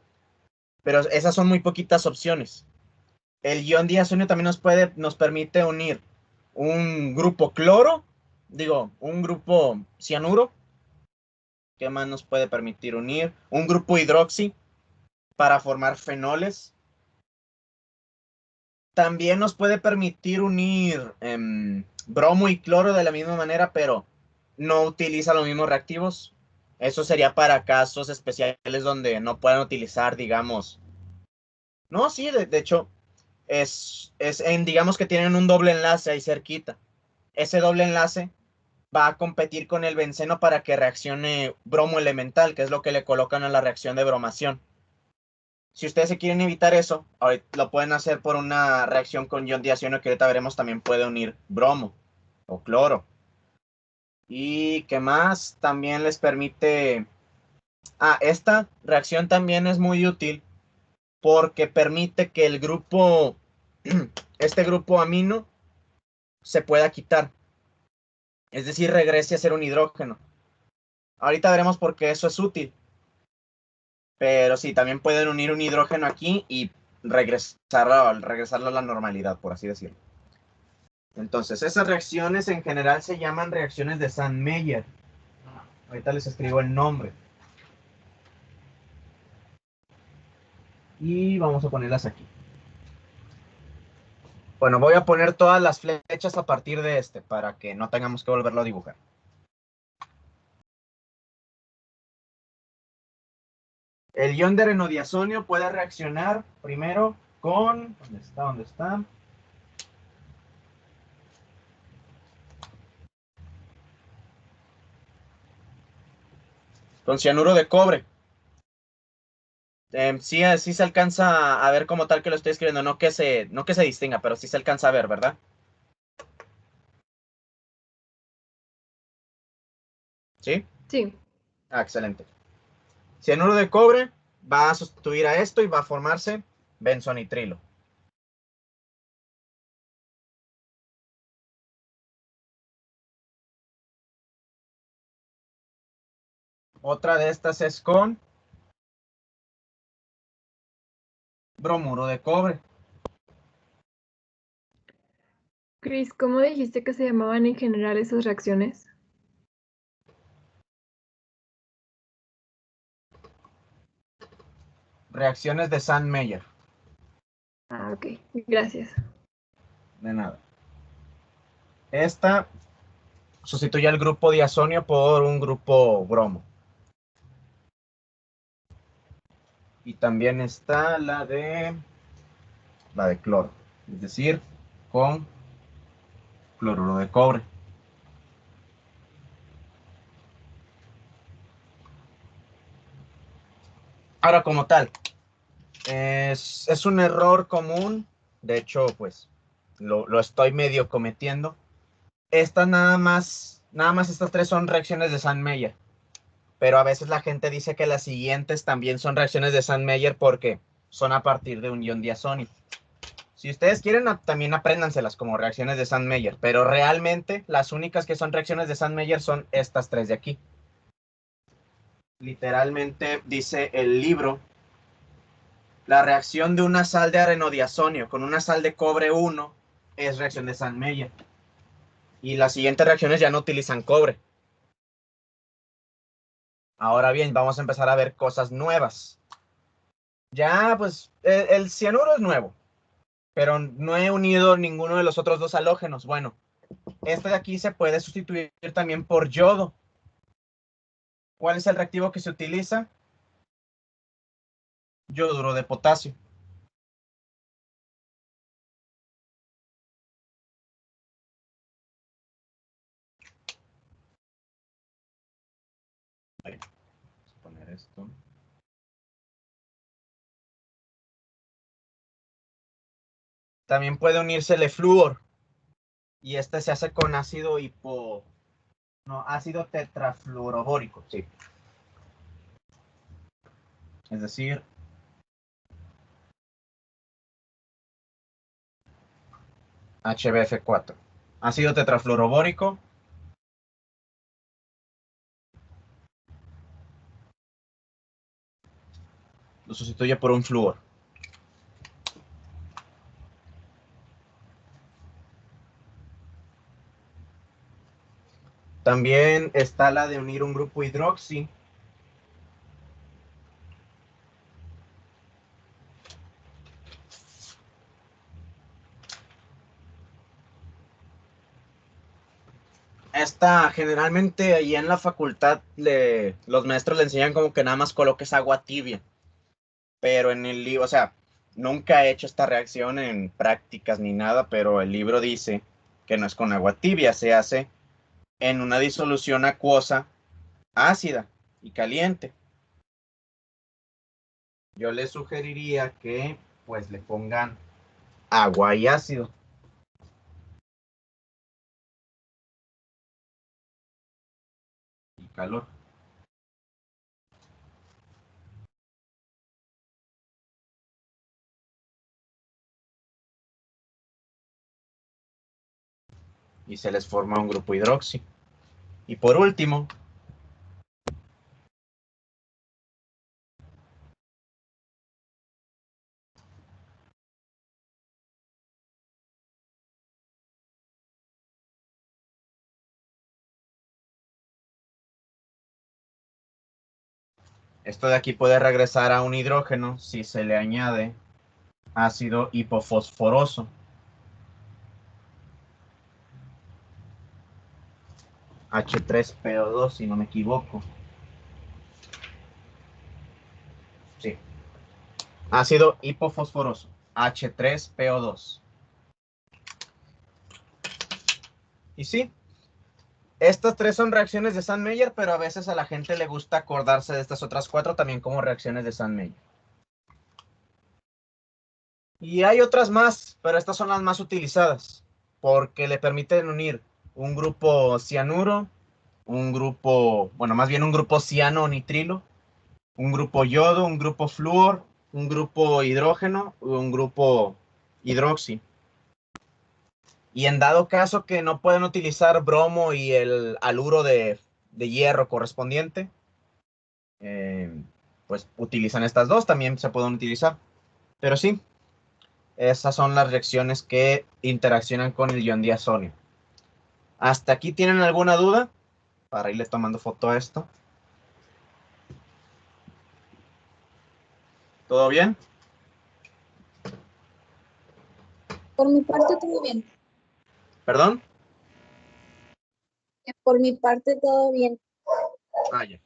Pero esas son muy poquitas opciones. El ion diazonio también nos permite unir un grupo cloro, un grupo cianuro. ¿Qué más nos puede permitir unir? Un grupo hidroxi para formar fenoles. También nos puede permitir unir bromo y cloro de la misma manera, pero no utiliza los mismos reactivos. Eso sería para casos especiales donde no puedan utilizar, digamos. No, sí, de hecho, digamos que tienen un doble enlace ahí cerquita. Ese doble enlace va a competir con el benceno para que reaccione bromo elemental, que es lo que le colocan a la reacción de bromación. Si ustedes se quieren evitar eso, lo pueden hacer por una reacción con ion diazonio, que ahorita veremos también puede unir bromo o cloro. ¿Y qué más? También les permite... esta reacción también es muy útil porque permite que el grupo, este grupo amino, se pueda quitar. Es decir, regrese a ser un hidrógeno. Ahorita veremos por qué eso es útil. Pero sí, también pueden unir un hidrógeno aquí y regresarlo a la normalidad, por así decirlo. Entonces, esas reacciones en general se llaman reacciones de Sand-Meyer. Ahorita les escribo el nombre. Y vamos a ponerlas aquí. Bueno, voy a poner todas las flechas a partir de este, para que no tengamos que volverlo a dibujar. El ion de arenodiazonio puede reaccionar primero con... ¿Dónde está? ¿Dónde está? Con cianuro de cobre. Sí, sí se alcanza a ver como tal que lo estoy escribiendo, no que se distinga, pero sí se alcanza a ver, ¿verdad? ¿Sí? Sí. Ah, excelente. Cianuro de cobre va a sustituir a esto y va a formarse benzonitrilo. Otra de estas es con bromuro de cobre. Chris, ¿cómo dijiste que se llamaban en general esas reacciones? Reacciones de Sand-Meyer. Ah, ok. Gracias. De nada. Esta sustituye al grupo diazonio por un grupo bromo. Y también está la de cloro, es decir, con cloruro de cobre. Ahora, como tal, es un error común. De hecho, pues lo estoy medio cometiendo. Estas nada más estas tres son reacciones de Sand-Meyer. Pero a veces la gente dice que las siguientes también son reacciones de Sand-Meyer porque son a partir de un ion diazonio. Si ustedes quieren, también apréndanselas como reacciones de Sand-Meyer, pero realmente las únicas que son reacciones de Sand-Meyer son estas tres de aquí. Literalmente dice el libro, la reacción de una sal de arenodiazonio con una sal de cobre 1 es reacción de Sand-Meyer. Y las siguientes reacciones ya no utilizan cobre. Ahora bien, vamos a empezar a ver cosas nuevas. Ya, pues, el cianuro es nuevo, pero no he unido ninguno de los otros dos halógenos. Bueno, este de aquí se puede sustituir también por yodo. ¿Cuál es el reactivo que se utiliza? Yoduro de potasio. Vamos a poner esto. También puede unirse el flúor. Y este se hace con ácido ácido tetrafluorobórico, sí. Es decir, HBF4. Ácido tetrafluorobórico. Lo sustituye por un flúor. También está la de unir un grupo hidroxi. Esta generalmente ahí en la facultad los maestros le enseñan como que nada más coloques agua tibia. Pero en el libro, o sea, nunca he hecho esta reacción en prácticas ni nada, pero el libro dice que no es con agua tibia, se hace en una disolución acuosa ácida y caliente. Yo les sugeriría que pues le pongan agua y ácido. Y calor. Y se les forma un grupo hidroxi. Y por último, Esto de aquí puede regresar a un hidrógeno si se le añade ácido hipofosforoso. H3PO2, si no me equivoco. Sí. Ácido hipofosforoso, H3PO2. Y sí, estas tres son reacciones de Sandmeyer, pero a veces a la gente le gusta acordarse de estas otras cuatro también como reacciones de Sandmeyer. Y hay otras más, pero estas son las más utilizadas, porque le permiten unir un grupo cianuro, un grupo, bueno, más bien un grupo ciano-nitrilo, un grupo yodo, un grupo flúor, un grupo hidrógeno, un grupo hidroxi. Y en dado caso que no pueden utilizar bromo y el haluro de hierro correspondiente, pues utilizan estas dos, también se pueden utilizar. Pero sí, esas son las reacciones que interaccionan con el ion diazonio. ¿Hasta aquí tienen alguna duda? Para irle tomando foto a esto. ¿Todo bien? Por mi parte, todo bien. ¿Perdón? Por mi parte, todo bien. Ah, ya.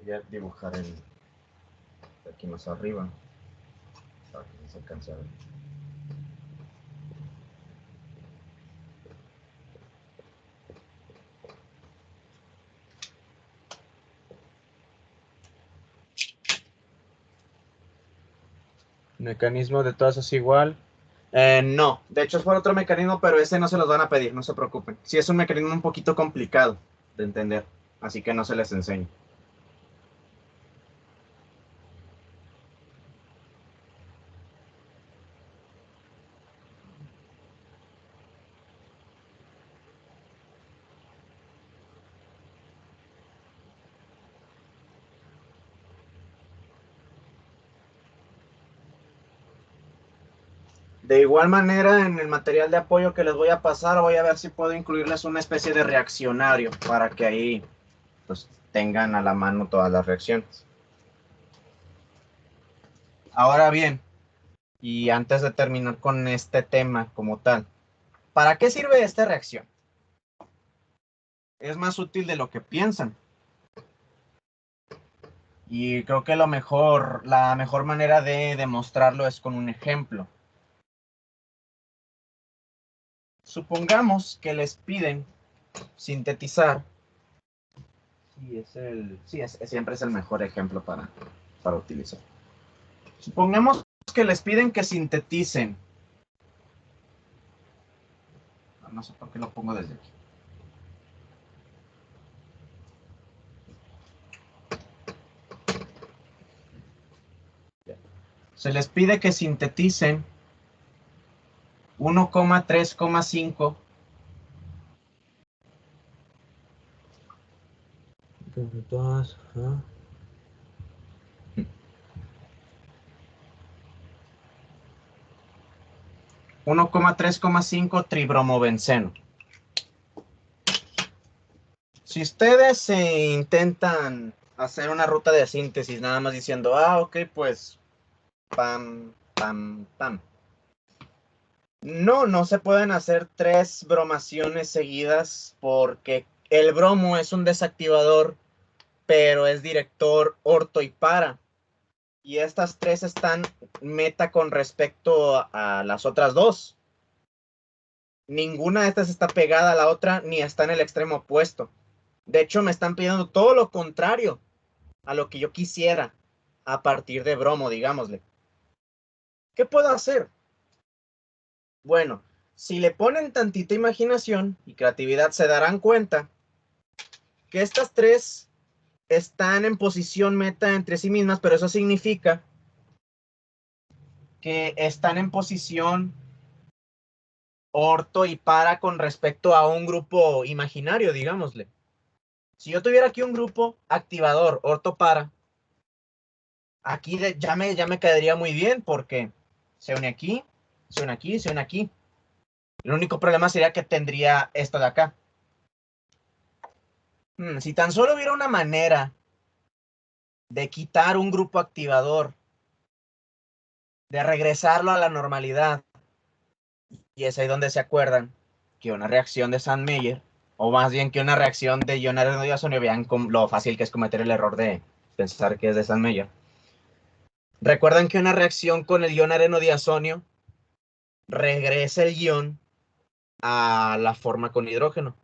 Voy a dibujar el aquí más arriba para que se alcance a ver. Mecanismo de todas es igual. No, de hecho es por otro mecanismo, pero ese no se los van a pedir, no se preocupen. Sí, es un mecanismo un poquito complicado de entender, así que no se les enseño. De igual manera, en el material de apoyo que les voy a pasar, voy a ver si puedo incluirles una especie de reaccionario para que ahí pues tengan a la mano todas las reacciones. Ahora bien, y antes de terminar con este tema como tal, ¿para qué sirve esta reacción? Es más útil de lo que piensan. Y creo que la mejor manera de demostrarlo es con un ejemplo. Supongamos que les piden sintetizar. Siempre es el mejor ejemplo para utilizar. Supongamos que les piden que sinteticen. No sé por qué lo pongo desde aquí. Se les pide que sinteticen 1,3,5 1,3,5 tribromobenceno. Si ustedes se intentan hacer una ruta de síntesis nada más diciendo, ok, pues pam, pam, pam. No se pueden hacer 3 bromaciones seguidas porque el bromo es un desactivador, pero es director orto y para. Y estas 3 están meta con respecto a las otras 2. Ninguna de estas está pegada a la otra ni está en el extremo opuesto. De hecho, me están pidiendo todo lo contrario a lo que yo quisiera a partir de bromo, digámosle. ¿Qué puedo hacer? Bueno, si le ponen tantita imaginación y creatividad, se darán cuenta que estas 3 están en posición meta entre sí mismas, pero eso significa que están en posición orto y para con respecto a un grupo imaginario, digámosle. Si yo tuviera aquí un grupo activador orto para, aquí ya me caería muy bien porque se une aquí, se une aquí, se une aquí. El único problema sería que tendría esto de acá. Si tan solo hubiera una manera de quitar un grupo activador, de regresarlo a la normalidad, y es ahí donde se acuerdan que una reacción de Sandmeyer, o más bien que una reacción de ion areno-diazonio, vean lo fácil que es cometer el error de pensar que es de Sandmeyer. Recuerdan que una reacción con el ion areno-diazonio regresa el ion a la forma con hidrógeno.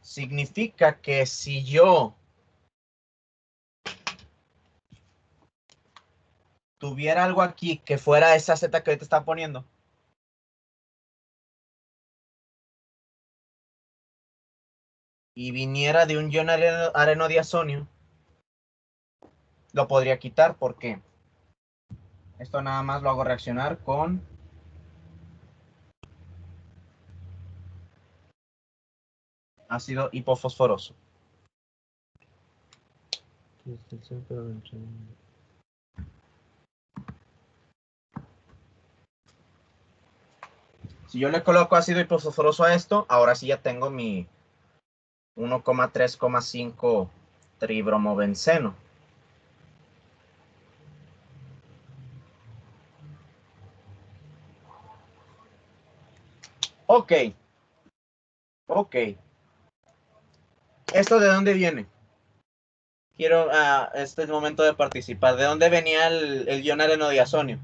Significa que si yo tuviera algo aquí que fuera esa Z que ahorita está poniendo, y viniera de un ion areno-diazonio, lo podría quitar porque esto nada más lo hago reaccionar con ácido hipofosforoso. Si yo le coloco ácido hipofosforoso a esto, ahora sí ya tengo mi 1,3,5 tribromobenceno. Ok. Ok. ¿Esto de dónde viene? Quiero, este es el momento de participar. ¿De dónde venía el ion areno-diazonio?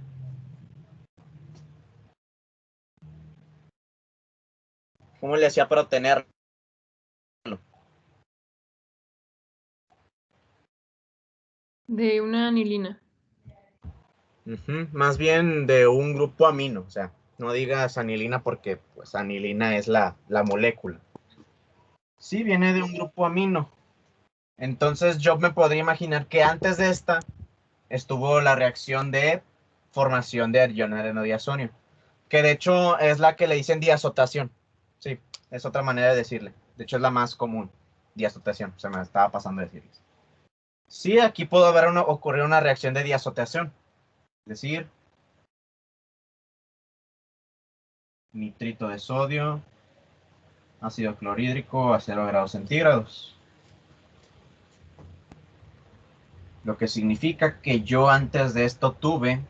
¿Cómo le hacía para obtenerlo? De una anilina. Más bien de un grupo amino, o sea, no digas anilina porque pues anilina es la molécula. Sí, viene de un grupo amino. Entonces yo me podría imaginar que antes de esta estuvo la reacción de formación de ion areno-diazonio, que de hecho es la que le dicen diazotación. Sí, es otra manera de decirle. De hecho es la más común, diazotación. Se me estaba pasando a decirles. Sí, aquí pudo haber ocurrido una reacción de diazotación. Es decir, nitrito de sodio, ácido clorhídrico a 0 grados centígrados. Lo que significa que yo antes de esto tuve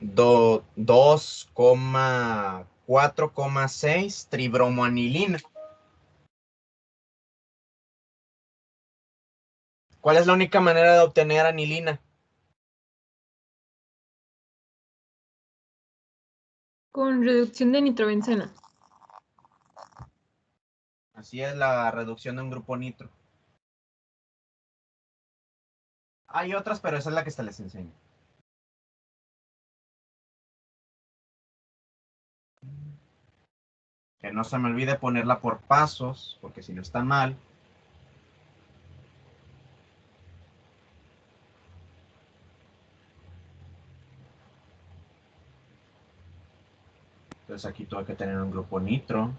do 2,4,6 tribromoanilina. ¿Cuál es la única manera de obtener anilina? Con reducción de nitrobenceno. Así es la reducción de un grupo nitro. Hay otras, pero esa es la que se les enseña. Que no se me olvide ponerla por pasos, porque si no está mal. Entonces aquí tuve que tener un grupo nitro.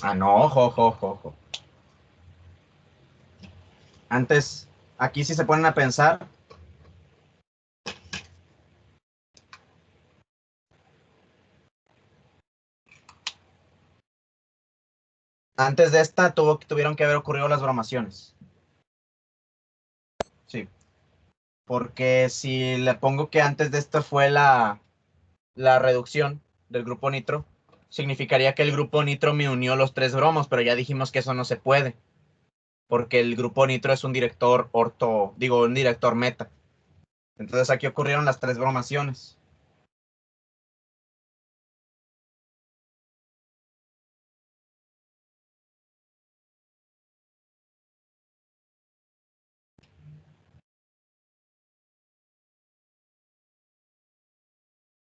Ah, no, ojo, ojo, ojo, ojo. Antes, aquí sí se ponen a pensar. Antes de esta tuvieron que haber ocurrido las bromaciones. Sí. Porque si le pongo que antes de esto fue la reducción del grupo nitro, significaría que el grupo nitro me unió los 3 bromos, pero ya dijimos que eso no se puede. Porque el grupo nitro es un director un director meta. Entonces aquí ocurrieron las 3 bromaciones.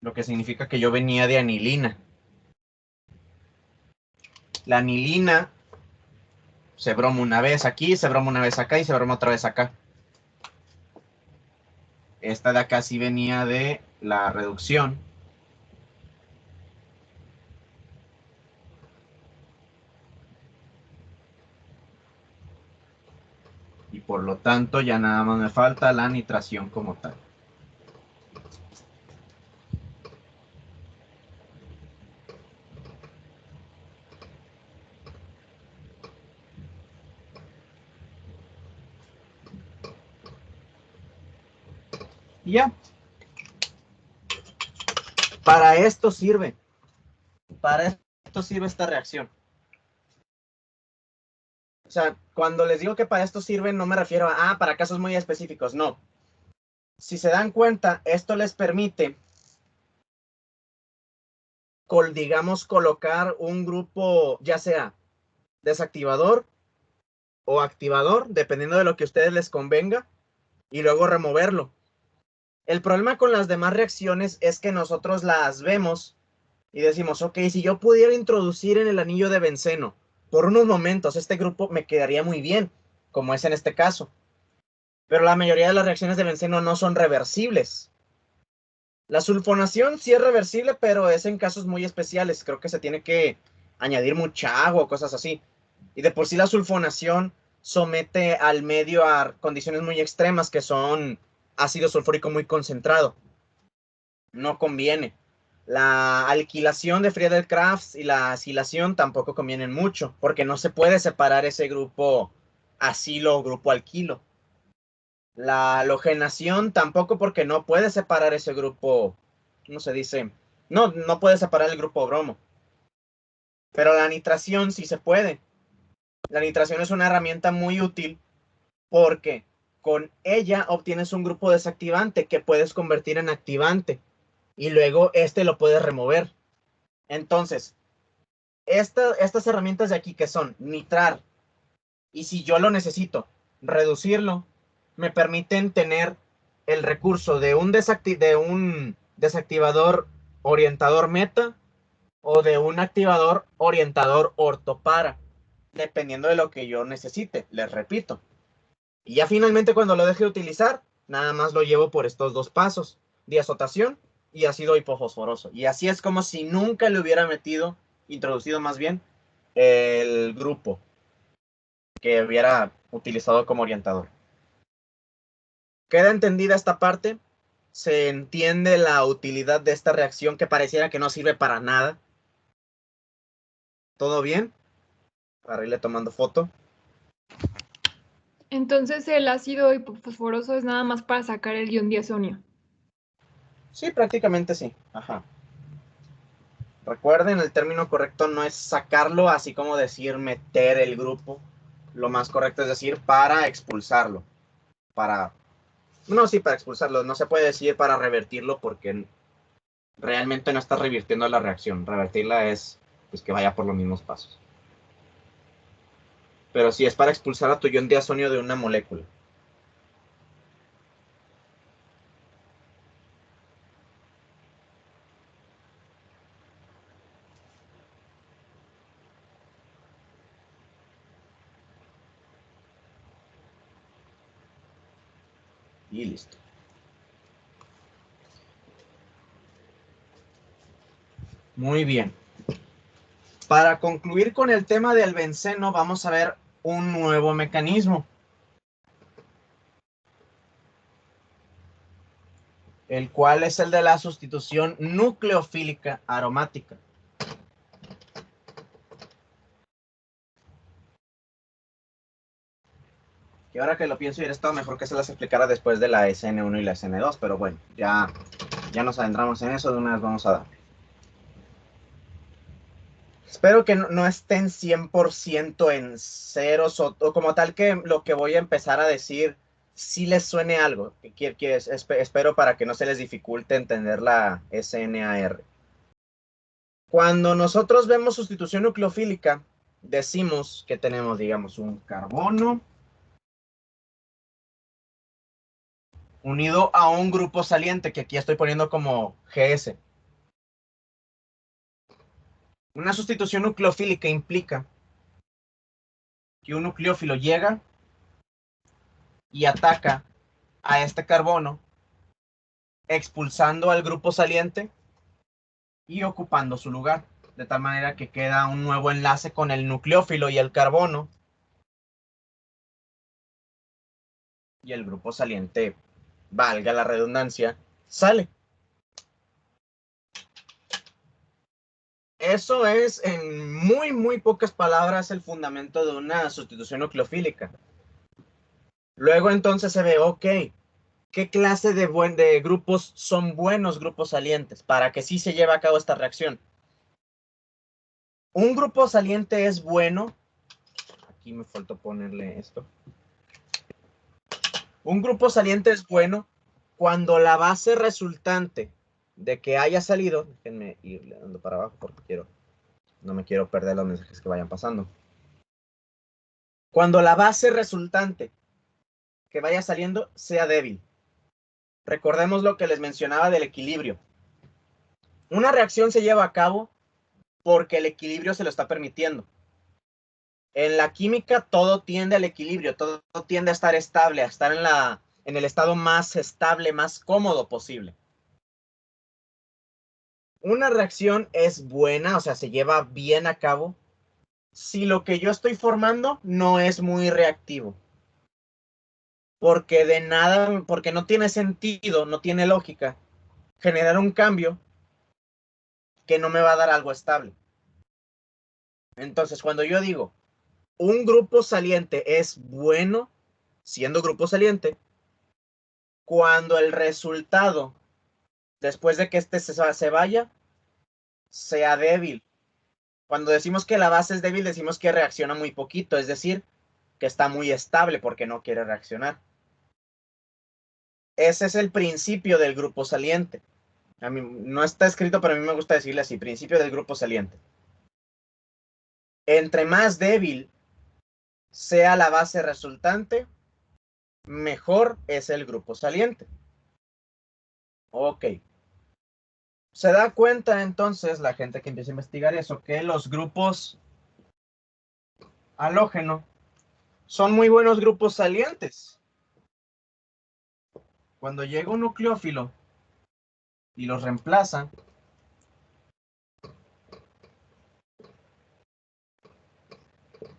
Lo que significa que yo venía de anilina. La anilina se broma una vez aquí, se broma una vez acá y se broma otra vez acá. Esta de acá sí venía de la reducción. Y por lo tanto ya nada más me falta la nitración como tal. Y ya. Para esto sirve. Para esto sirve esta reacción. O sea, cuando les digo que para esto sirve, no me refiero a, para casos muy específicos, no. Si se dan cuenta, esto les permite, digamos, colocar un grupo, ya sea desactivador o activador, dependiendo de lo que a ustedes les convenga, y luego removerlo. El problema con las demás reacciones es que nosotros las vemos y decimos, ok, si yo pudiera introducir en el anillo de benceno por unos momentos este grupo me quedaría muy bien, como es en este caso. Pero la mayoría de las reacciones de benceno no son reversibles. La sulfonación sí es reversible, pero es en casos muy especiales. Creo que se tiene que añadir mucha agua o cosas así. Y de por sí la sulfonación somete al medio a condiciones muy extremas que son ácido sulfúrico muy concentrado. No conviene. La alquilación de Friedel-Crafts y la acilación tampoco convienen mucho, porque no se puede separar ese grupo acilo o grupo alquilo. La halogenación tampoco, porque no puede separar ese grupo, ¿cómo se dice? No puede separar el grupo bromo. Pero la nitración sí se puede. La nitración es una herramienta muy útil porque con ella obtienes un grupo desactivante que puedes convertir en activante y luego lo puedes remover. Entonces, estas herramientas de aquí que son nitrar y si yo lo necesito, reducirlo, me permiten tener el recurso de un desactivador orientador meta o de un activador orientador ortopara, dependiendo de lo que yo necesite, les repito. Y ya finalmente cuando lo deje de utilizar, nada más lo llevo por estos dos pasos, diazotación y ácido hipofosforoso. Y así es como si nunca le hubiera introducido más bien, el grupo que hubiera utilizado como orientador. ¿Queda entendida esta parte? ¿Se entiende la utilidad de esta reacción que pareciera que no sirve para nada? ¿Todo bien? Para irle tomando foto. Entonces el ácido hipofosforoso es nada más para sacar el ion diazonio. Sí, prácticamente sí. Ajá. Recuerden, el término correcto no es sacarlo, así como decir meter el grupo. Lo más correcto es decir para expulsarlo. Sí, para expulsarlo. No se puede decir para revertirlo porque realmente no está revirtiendo la reacción. Revertirla es pues, que vaya por los mismos pasos. Pero sí es para expulsar a tu ion diazonio de una molécula. Y listo. Muy bien. Para concluir con el tema del benceno, vamos a ver un nuevo mecanismo. El cual es el de la sustitución nucleofílica aromática. Y ahora que lo pienso, hubiera estado mejor que se las explicara después de la SN1 y la SN2, pero bueno, ya nos adentramos en eso, de una vez vamos a dar. Espero que no estén 100% en ceros o como tal que lo que voy a empezar a decir sí les suene algo. Espero para que no se les dificulte entender la SNAR. Cuando nosotros vemos sustitución nucleofílica, decimos que tenemos, digamos, un carbono unido a un grupo saliente, que aquí estoy poniendo como GS. Una sustitución nucleofílica implica que un nucleófilo llega y ataca a este carbono expulsando al grupo saliente y ocupando su lugar, de tal manera que queda un nuevo enlace con el nucleófilo y el carbono, y el grupo saliente, valga la redundancia, sale. Eso es, en muy pocas palabras, el fundamento de una sustitución nucleofílica. Luego entonces se ve, ok, ¿qué clase de grupos son buenos grupos salientes para que sí se lleve a cabo esta reacción? Un grupo saliente es bueno, aquí me faltó ponerle esto. Un grupo saliente es bueno cuando la base resultante de que haya salido, déjenme ir dando para abajo porque no me quiero perder los mensajes que vayan pasando. Cuando la base resultante que vaya saliendo sea débil. Recordemos lo que les mencionaba del equilibrio. Una reacción se lleva a cabo porque el equilibrio se lo está permitiendo. En la química todo tiende al equilibrio, todo tiende a estar estable, a estar en el estado más estable, más cómodo posible. Una reacción es buena, o sea, se lleva bien a cabo, si lo que yo estoy formando no es muy reactivo. Porque porque no tiene sentido, no tiene lógica generar un cambio que no me va a dar algo estable. Entonces, cuando yo digo un grupo saliente es bueno, siendo grupo saliente, cuando el resultado, después de que este se vaya, sea débil. Cuando decimos que la base es débil, decimos que reacciona muy poquito, es decir, que está muy estable porque no quiere reaccionar. Ese es el principio del grupo saliente. A mí no está escrito, pero a mí me gusta decirle así, principio del grupo saliente. Entre más débil sea la base resultante, mejor es el grupo saliente. Ok. Se da cuenta entonces la gente que empieza a investigar eso, que los grupos halógeno son muy buenos grupos salientes. Cuando llega un nucleófilo y los reemplaza,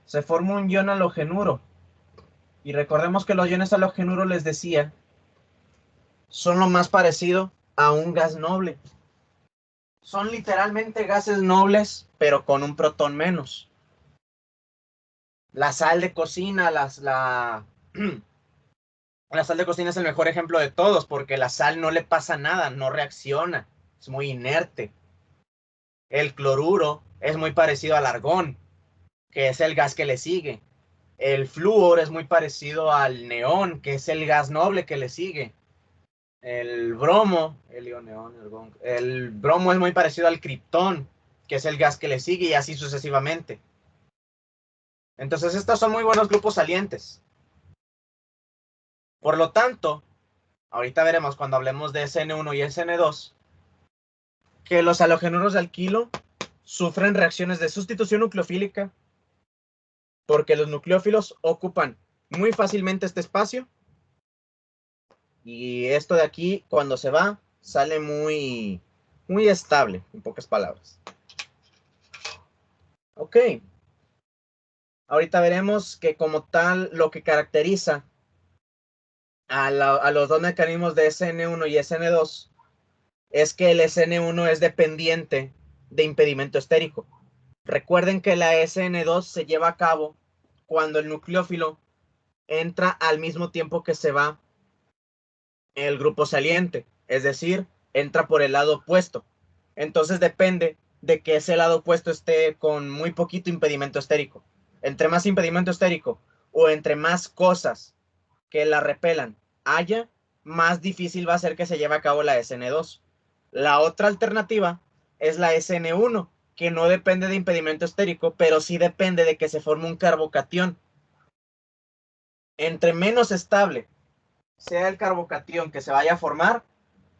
se forma un ion halogenuro. Y recordemos que los iones halogenuros, les decía, son lo más parecido a un gas noble. Son literalmente gases nobles, pero con un protón menos. La sal de cocina, la sal de cocina es el mejor ejemplo de todos, porque la sal no le pasa nada, no reacciona, es muy inerte. El cloruro es muy parecido al argón, que es el gas que le sigue. El flúor es muy parecido al neón, que es el gas noble que le sigue. El bromo, el bromo es muy parecido al criptón, que es el gas que le sigue, y así sucesivamente. Entonces estos son muy buenos grupos salientes. Por lo tanto, ahorita veremos cuando hablemos de SN1 y SN2, que los halogenuros de alquilo sufren reacciones de sustitución nucleofílica porque los nucleófilos ocupan muy fácilmente este espacio, y esto de aquí, cuando se va, sale muy estable, en pocas palabras. Ok. Ahorita veremos que como tal, lo que caracteriza a los dos mecanismos de SN1 y SN2 es que el SN1 es dependiente de impedimento estérico. Recuerden que la SN2 se lleva a cabo cuando el nucleófilo entra al mismo tiempo que se va el grupo saliente, es decir, entra por el lado opuesto. Entonces depende de que ese lado opuesto esté con muy poquito impedimento estérico. Entre más impedimento estérico o entre más cosas que la repelan haya, más difícil va a ser que se lleve a cabo la SN2. La otra alternativa es la SN1, que no depende de impedimento estérico, pero sí depende de que se forme un carbocatión. Entre menos estable sea el carbocatión que se vaya a formar,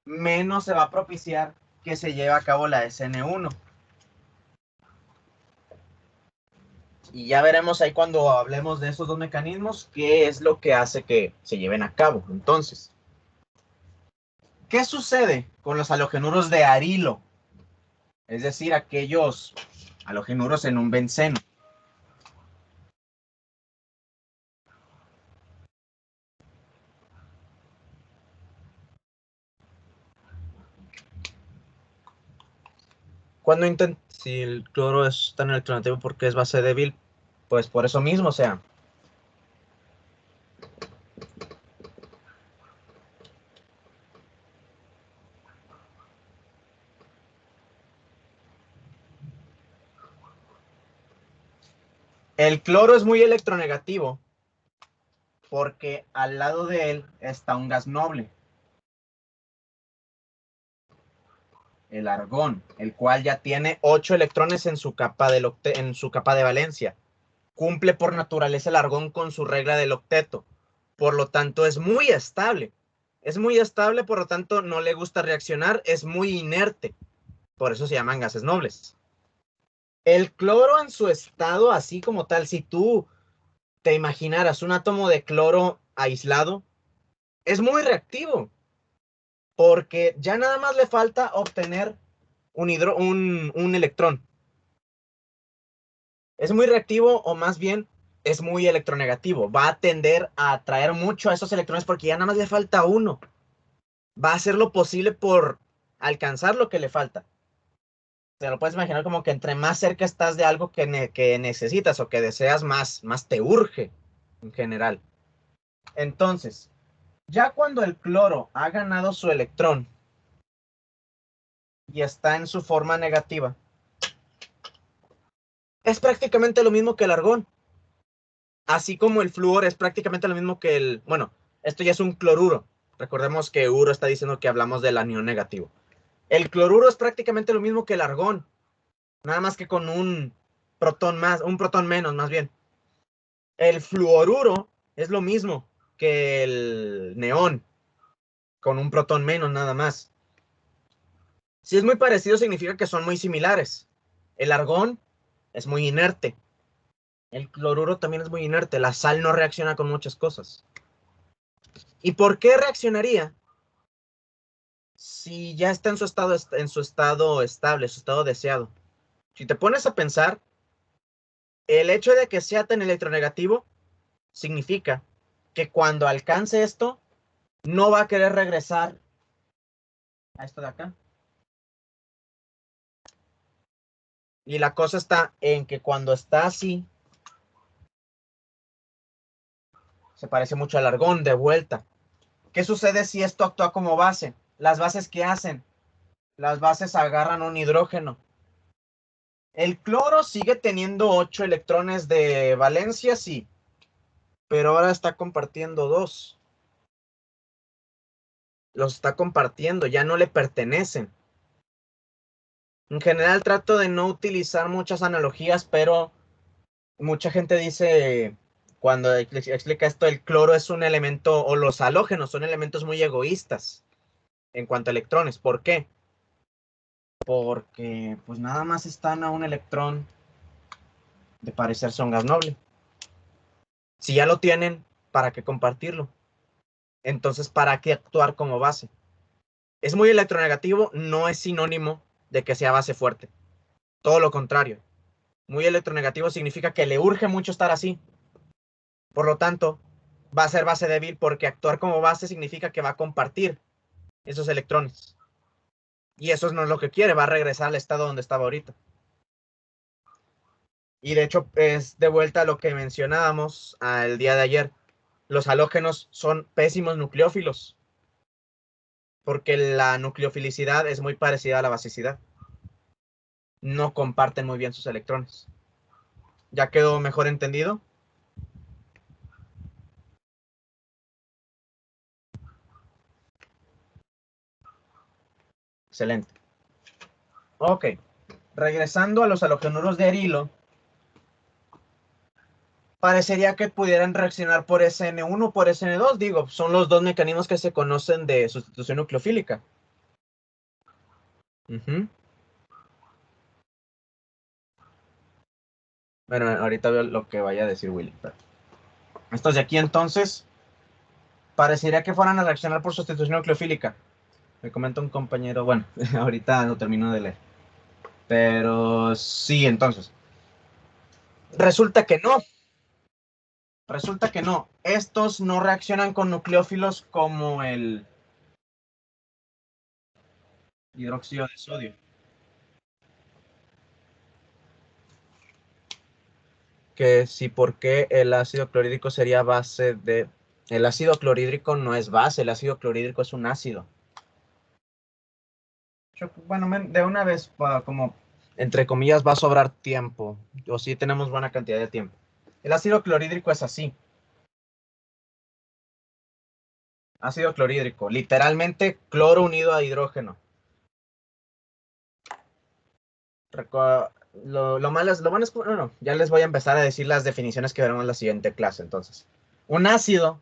menos se va a propiciar que se lleve a cabo la SN1. Y ya veremos ahí cuando hablemos de esos dos mecanismos qué es lo que hace que se lleven a cabo. Entonces, ¿Qué sucede con los halogenuros de arilo? Es decir, aquellos halogenuros en un benceno. Si el cloro es tan electronegativo porque es base débil, pues por eso mismo, o sea. El cloro es muy electronegativo porque al lado de él está un gas noble, el argón, el cual ya tiene 8 electrones en su capa de valencia. Cumple por naturaleza el argón con su regla del octeto. Por lo tanto, es muy estable. Es muy estable, por lo tanto, no le gusta reaccionar, es muy inerte. Por eso se llaman gases nobles. El cloro en su estado así como tal, si tú te imaginaras un átomo de cloro aislado, es muy reactivo. Porque ya nada más le falta obtener un electrón. Es muy reactivo, o más bien es muy electronegativo. Va a tender a atraer mucho a esos electrones porque ya nada más le falta uno. Va a hacer lo posible por alcanzar lo que le falta. Te lo puedes imaginar como que entre más cerca estás de algo que necesitas o que deseas, más te urge en general. Entonces, ya cuando el cloro ha ganado su electrón y está en su forma negativa, es prácticamente lo mismo que el argón. Así como el flúor es prácticamente lo mismo que el... Bueno, esto ya es un cloruro. Recordemos que Uro está diciendo que hablamos del anión negativo. El cloruro es prácticamente lo mismo que el argón. Nada más que con un protón menos, más bien. El fluoruro es lo mismo que el neón, con un protón menos nada más. Si es muy parecido, significa que son muy similares. El argón es muy inerte. El cloruro también es muy inerte. La sal no reacciona con muchas cosas. ¿Y por qué reaccionaría? Si ya está en su estado estable, su estado deseado. Si te pones a pensar, el hecho de que sea tan electronegativo significa que cuando alcance esto, no va a querer regresar a esto de acá. Y la cosa está en que cuando está así, se parece mucho al argón de vuelta. ¿Qué sucede si esto actúa como base? Las bases, ¿qué hacen? Las bases agarran un hidrógeno. El cloro sigue teniendo 8 electrones de valencia, sí, pero ahora está compartiendo 2. Los está compartiendo, ya no le pertenecen. En general trato de no utilizar muchas analogías, pero mucha gente dice, cuando explica esto, el cloro es un elemento, o los halógenos son elementos muy egoístas en cuanto a electrones. ¿Por qué? Porque pues nada más están a un electrón de parecerse a un gas noble. Si ya lo tienen, ¿para qué compartirlo? Entonces, ¿para qué actuar como base? Es muy electronegativo, no es sinónimo de que sea base fuerte. Todo lo contrario. Muy electronegativo significa que le urge mucho estar así. Por lo tanto, va a ser base débil porque actuar como base significa que va a compartir esos electrones. Y eso no es lo que quiere, va a regresar al estado donde estaba ahorita. Y de hecho es de vuelta a lo que mencionábamos el día de ayer. Los halógenos son pésimos nucleófilos porque la nucleofilicidad es muy parecida a la basicidad. No comparten muy bien sus electrones. ¿Ya quedó mejor entendido? Excelente. Ok. Regresando a los halogenuros de arilo, parecería que pudieran reaccionar por SN1 o por SN2. Digo, son los dos mecanismos que se conocen de sustitución nucleofílica. Bueno, ahorita veo lo que vaya a decir Willy. Estos de aquí entonces, parecería que fueran a reaccionar por sustitución nucleofílica. Me comenta un compañero, bueno, ahorita no termino de leer. Pero sí, entonces. Resulta que no. Resulta que no. Estos no reaccionan con nucleófilos como el hidróxido de sodio. Que sí, porque el ácido clorhídrico sería base de... El ácido clorhídrico no es base, el ácido clorhídrico es un ácido. Bueno, de una vez, como entre comillas, va a sobrar tiempo, o sí tenemos buena cantidad de tiempo. El ácido clorhídrico es así. Ácido clorhídrico, literalmente cloro unido a hidrógeno. Lo malo es, bueno, ya les voy a empezar a decir las definiciones que veremos en la siguiente clase. Entonces, un ácido,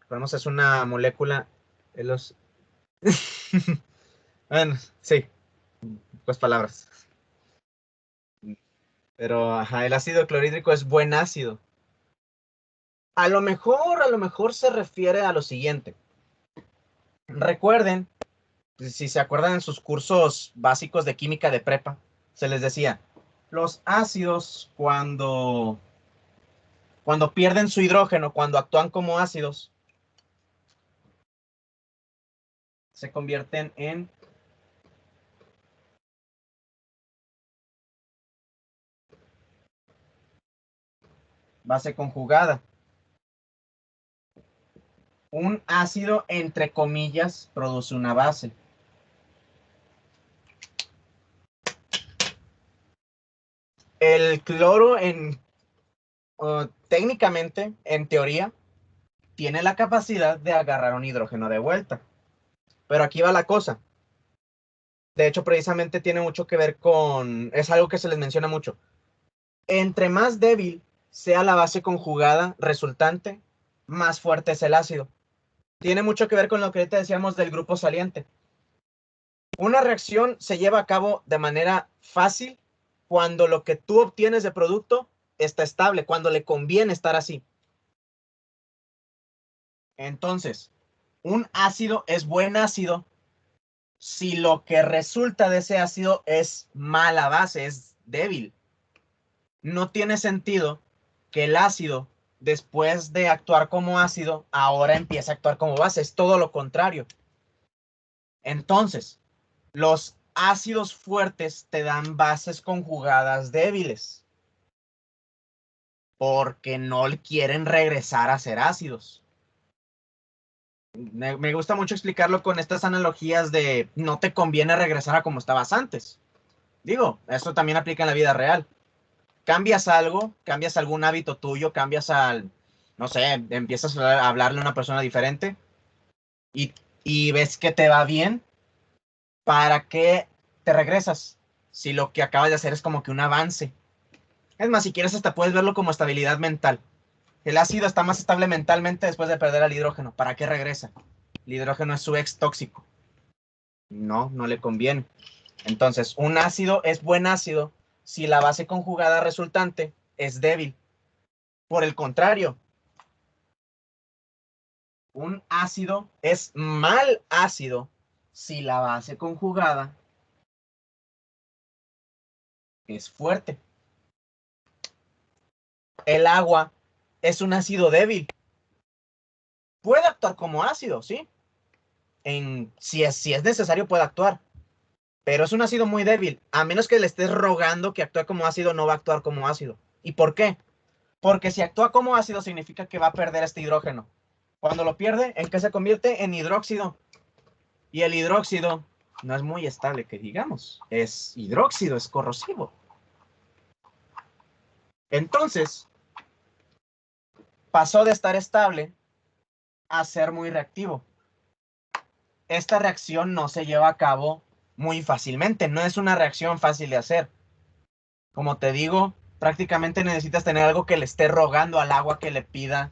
recordemos, es una molécula de los... Bueno, sí, pues palabras. Pero ajá, el ácido clorhídrico es buen ácido. A lo mejor se refiere a lo siguiente. Recuerden, si se acuerdan en sus cursos básicos de química de prepa, se les decía, los ácidos cuando pierden su hidrógeno, cuando actúan como ácidos, se convierten en base conjugada. Un ácido, entre comillas, produce una base. El cloro, técnicamente, en teoría, tiene la capacidad de agarrar un hidrógeno de vuelta. Pero aquí va la cosa. De hecho, precisamente tiene mucho que ver con... Es algo que se les menciona mucho. Entre más débil sea la base conjugada resultante, más fuerte es el ácido. Tiene mucho que ver con lo que ahorita decíamos del grupo saliente. Una reacción se lleva a cabo de manera fácil cuando lo que tú obtienes de producto está estable, cuando le conviene estar así. Entonces, un ácido es buen ácido si lo que resulta de ese ácido es mala base, es débil. No tiene sentido que el ácido, después de actuar como ácido, ahora empiece a actuar como base. Es todo lo contrario. Entonces, los ácidos fuertes te dan bases conjugadas débiles porque no quieren regresar a ser ácidos. Me gusta mucho explicarlo con estas analogías de no te conviene regresar a como estabas antes. Digo, esto también aplica en la vida real. Cambias algo, cambias algún hábito tuyo, no sé, empiezas a hablarle a una persona diferente y ves que te va bien. ¿Para qué te regresas? Si lo que acabas de hacer es como que un avance. Es más, si quieres hasta puedes verlo como estabilidad mental. El ácido está más estable mentalmente después de perder al hidrógeno. ¿Para qué regresa? El hidrógeno es su ex tóxico. No le conviene. Entonces, un ácido es buen ácido si la base conjugada resultante es débil. Por el contrario, un ácido es mal ácido si la base conjugada es fuerte. El agua es un ácido débil. Puede actuar como ácido, ¿sí? Si es necesario puede actuar. Pero es un ácido muy débil. A menos que le estés rogando que actúe como ácido, no va a actuar como ácido. ¿Y por qué? Porque si actúa como ácido significa que va a perder este hidrógeno. Cuando lo pierde, ¿en qué se convierte? En hidróxido. Y el hidróxido no es muy estable, que digamos. Es hidróxido, es corrosivo. Entonces, pasó de estar estable a ser muy reactivo. Esta reacción no se lleva a cabo muy fácilmente. No es una reacción fácil de hacer. Como te digo, prácticamente necesitas tener algo que le esté rogando al agua que le pida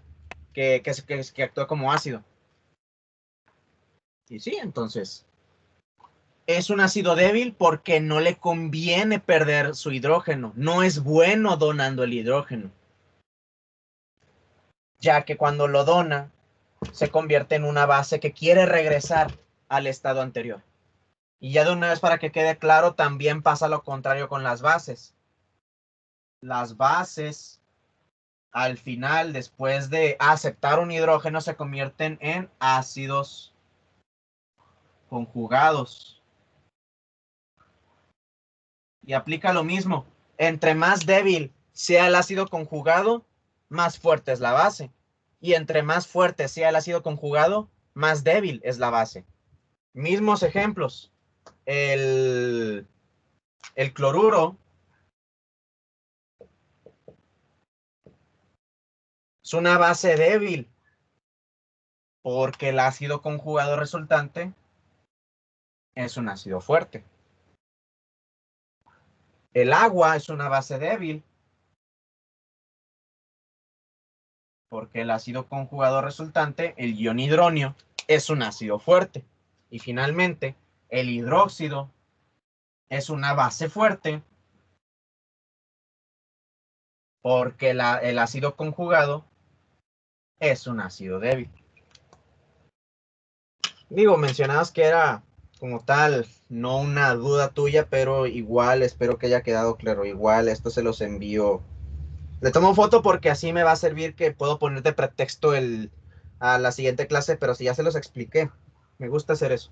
que actúe como ácido. Y sí, entonces, es un ácido débil porque no le conviene perder su hidrógeno. No es bueno donando el hidrógeno. Ya que cuando lo dona, se convierte en una base que quiere regresar al estado anterior. Y ya de una vez para que quede claro, también pasa lo contrario con las bases. Las bases, al final, después de aceptar un hidrógeno, se convierten en ácidos conjugados. Y aplica lo mismo. Entre más débil sea el ácido conjugado, más fuerte es la base. Y entre más fuerte sea el ácido conjugado, más débil es la base. Mismos ejemplos. El cloruro es una base débil porque el ácido conjugado resultante es un ácido fuerte. El agua es una base débil porque el ácido conjugado resultante, el ion hidronio, es un ácido fuerte. Y finalmente, el hidróxido es una base fuerte porque el ácido conjugado es un ácido débil. Digo, mencionabas que era como tal, no una duda tuya, pero igual espero que haya quedado claro. Igual esto se los envío. Le tomo foto porque así me va a servir que puedo poner de pretexto a la siguiente clase, pero si ya se los expliqué, me gusta hacer eso.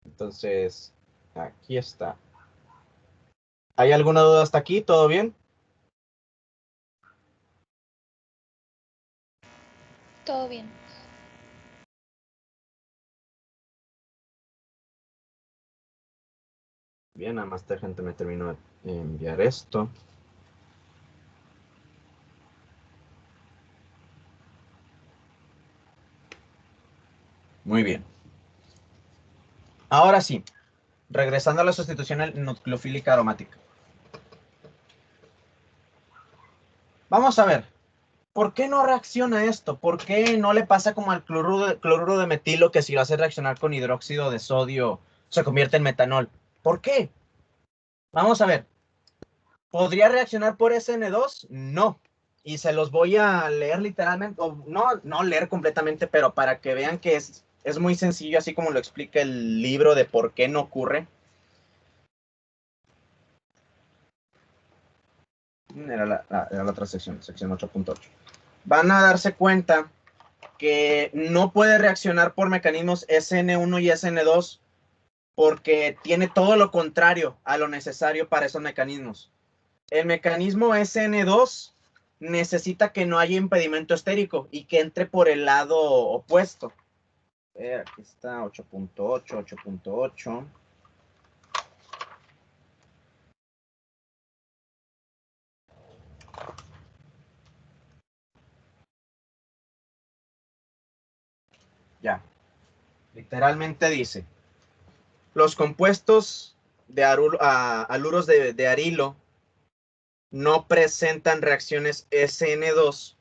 Entonces, aquí está. ¿Hay alguna duda hasta aquí? ¿Todo bien? Todo bien. Bien, nada más esta gente me terminó de enviar esto. Muy bien. Ahora sí, regresando a la sustitución nucleofílica aromática. Vamos a ver, ¿por qué no reacciona esto? ¿Por qué no le pasa como al cloruro de metilo que si lo hace reaccionar con hidróxido de sodio se convierte en metanol? ¿Por qué? Vamos a ver. ¿Podría reaccionar por SN2? No. Y se los voy a leer literalmente, o no leer completamente, pero para que vean que es muy sencillo, así como lo explica el libro de por qué no ocurre. Era la otra sección 8.8. Van a darse cuenta que no puede reaccionar por mecanismos SN1 y SN2 porque tiene todo lo contrario a lo necesario para esos mecanismos. El mecanismo SN2 necesita que no haya impedimento estérico y que entre por el lado opuesto. Aquí está 8.8, 8.8. Ya. Literalmente dice, los compuestos de aluros de arilo no presentan reacciones SN2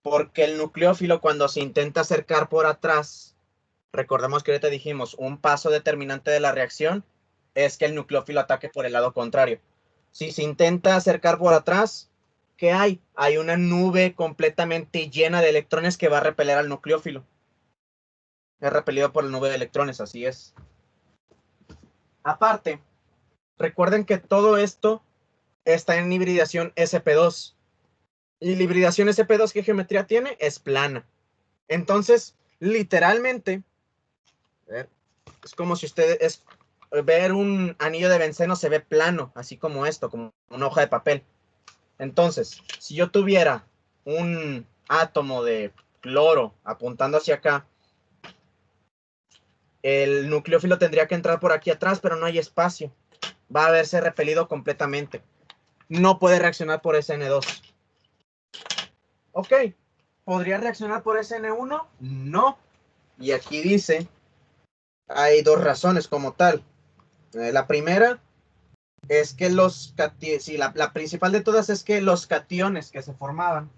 porque el nucleófilo cuando se intenta acercar por atrás, recordemos que ahorita dijimos, un paso determinante de la reacción es que el nucleófilo ataque por el lado contrario. Si se intenta acercar por atrás, ¿qué hay? Hay una nube completamente llena de electrones que va a repeler al nucleófilo. Es repelido por la nube de electrones, así es. Aparte, recuerden que todo esto está en hibridación sp2. Y la hibridación sp2, ¿qué geometría tiene? Es plana. Entonces, literalmente, es como si ustedes ver un anillo de benceno se ve plano, así como esto, como una hoja de papel. Entonces, si yo tuviera un átomo de cloro apuntando hacia acá, el nucleófilo tendría que entrar por aquí atrás, pero no hay espacio. Va a haberse repelido completamente. No puede reaccionar por SN2. Ok, ¿podría reaccionar por SN1? No. Y aquí dice, hay dos razones como tal. La primera es que la principal de todas es que los cationes que se formaban,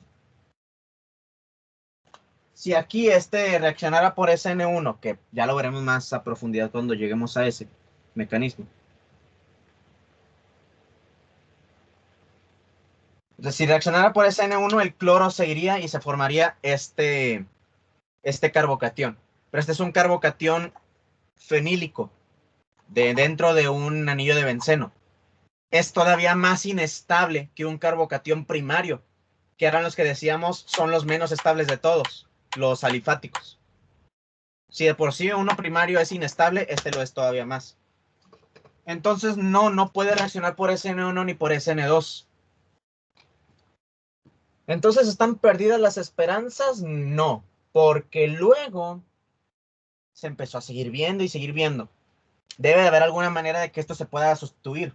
si aquí reaccionara por SN1, que ya lo veremos más a profundidad cuando lleguemos a ese mecanismo. Entonces, si reaccionara por SN1, el cloro se iría y se formaría este carbocatión. Pero este es un carbocatión fenílico dentro de un anillo de benceno. Es todavía más inestable que un carbocatión primario, que eran los que decíamos son los menos estables de todos, los alifáticos. Si de por sí uno primario es inestable, este lo es todavía más. Entonces no puede reaccionar por SN1 ni por SN2. Entonces, ¿están perdidas las esperanzas? No, porque luego se empezó a seguir viendo y seguir viendo. Debe de haber alguna manera de que esto se pueda sustituir.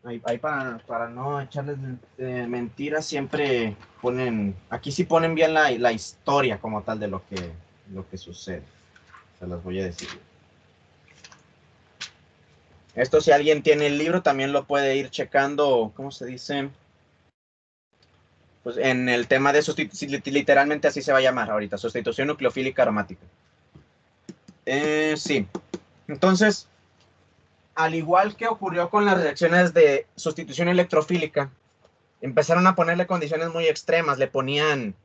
Ahí para no echarles mentiras, siempre ponen, aquí sí ponen bien la historia como tal de lo que sucede. Se las voy a decir. Esto, si alguien tiene el libro, también lo puede ir checando, ¿cómo se dice? Pues en el tema de sustitución, literalmente así se va a llamar ahorita, sustitución nucleofílica aromática. Sí. Entonces, al igual que ocurrió con las reacciones de sustitución electrofílica, empezaron a ponerle condiciones muy extremas. Le ponían,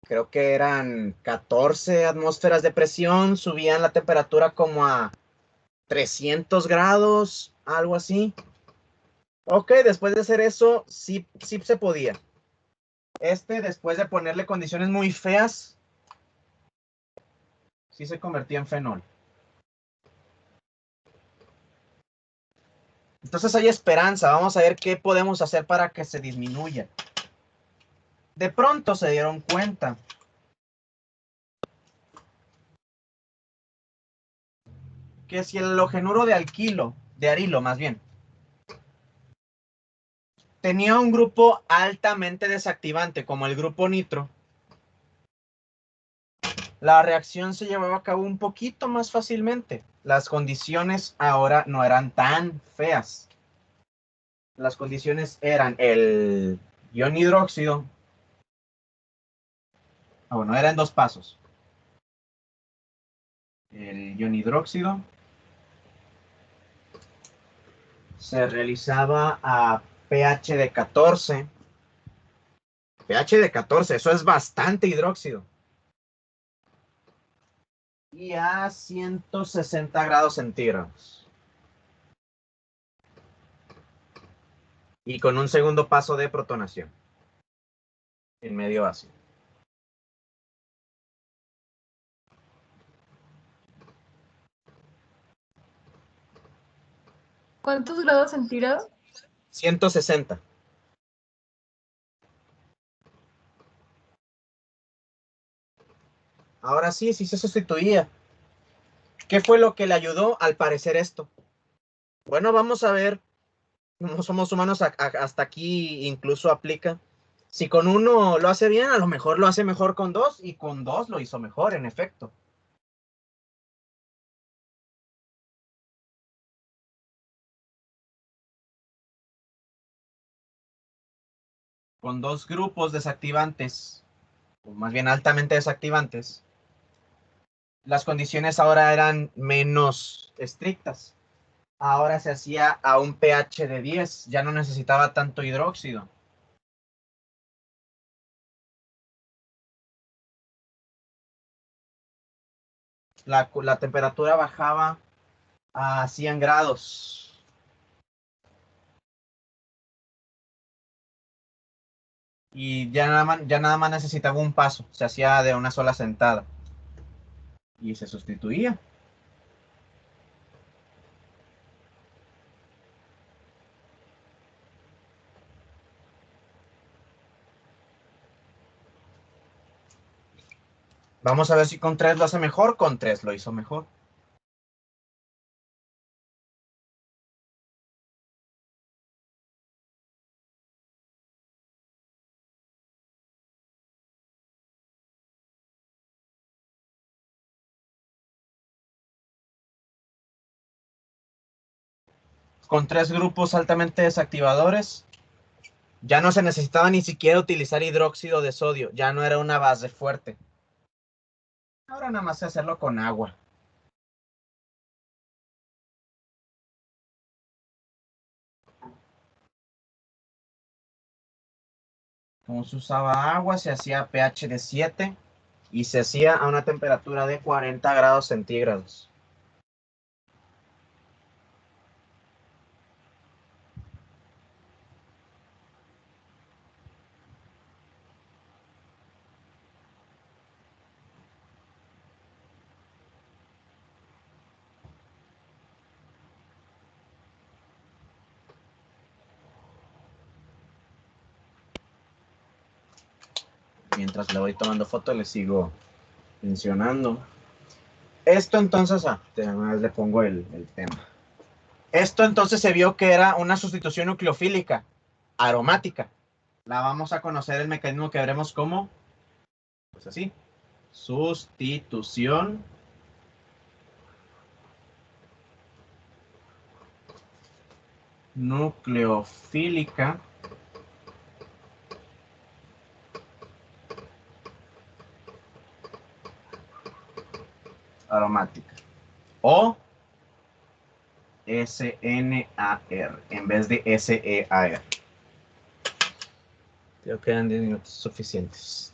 creo que eran 14 atmósferas de presión, subían la temperatura como a 300 grados, algo así. Ok, después de hacer eso, sí se podía. Después de ponerle condiciones muy feas, sí se convertía en fenol. Entonces hay esperanza. Vamos a ver qué podemos hacer para que se disminuya. De pronto se dieron cuenta que si el halogenuro de arilo más bien, tenía un grupo altamente desactivante como el grupo nitro, la reacción se llevaba a cabo un poquito más fácilmente. Las condiciones ahora no eran tan feas. Las condiciones eran el ion hidróxido. Bueno, eran 2 pasos. El ion hidróxido se realizaba a pH de 14. pH de 14, eso es bastante hidróxido. Y a 160 grados centígrados. Y con un segundo paso de protonación en medio ácido. ¿Cuántos grados centígrados? 160. Ahora sí se sustituía. ¿Qué fue lo que le ayudó al parecer esto? Bueno, vamos a ver. No somos humanos, hasta aquí incluso aplica. Si con uno lo hace bien, a lo mejor lo hace mejor con 2, y con 2 lo hizo mejor, en efecto. Con 2 grupos desactivantes, o más bien altamente desactivantes, las condiciones ahora eran menos estrictas. Ahora se hacía a un pH de 10, ya no necesitaba tanto hidróxido. La temperatura bajaba a 100 grados. Y ya nada más necesitaba un paso, se hacía de una sola sentada. Y se sustituía. Vamos a ver si con 3 lo hace mejor. Con 3 lo hizo mejor. Con 3 grupos altamente desactivadores, ya no se necesitaba ni siquiera utilizar hidróxido de sodio. Ya no era una base fuerte. Ahora nada más hacerlo con agua. Como se usaba agua, se hacía pH de 7. y se hacía a una temperatura de 40 grados centígrados. Mientras le voy tomando foto, le sigo mencionando. Esto entonces, además le pongo el tema. Esto entonces se vio que era una sustitución nucleofílica aromática. La vamos a conocer el mecanismo que veremos como, pues así, sustitución nucleofílica aromática, o SNAR en vez de SEAR. Creo que quedan 10 minutos suficientes.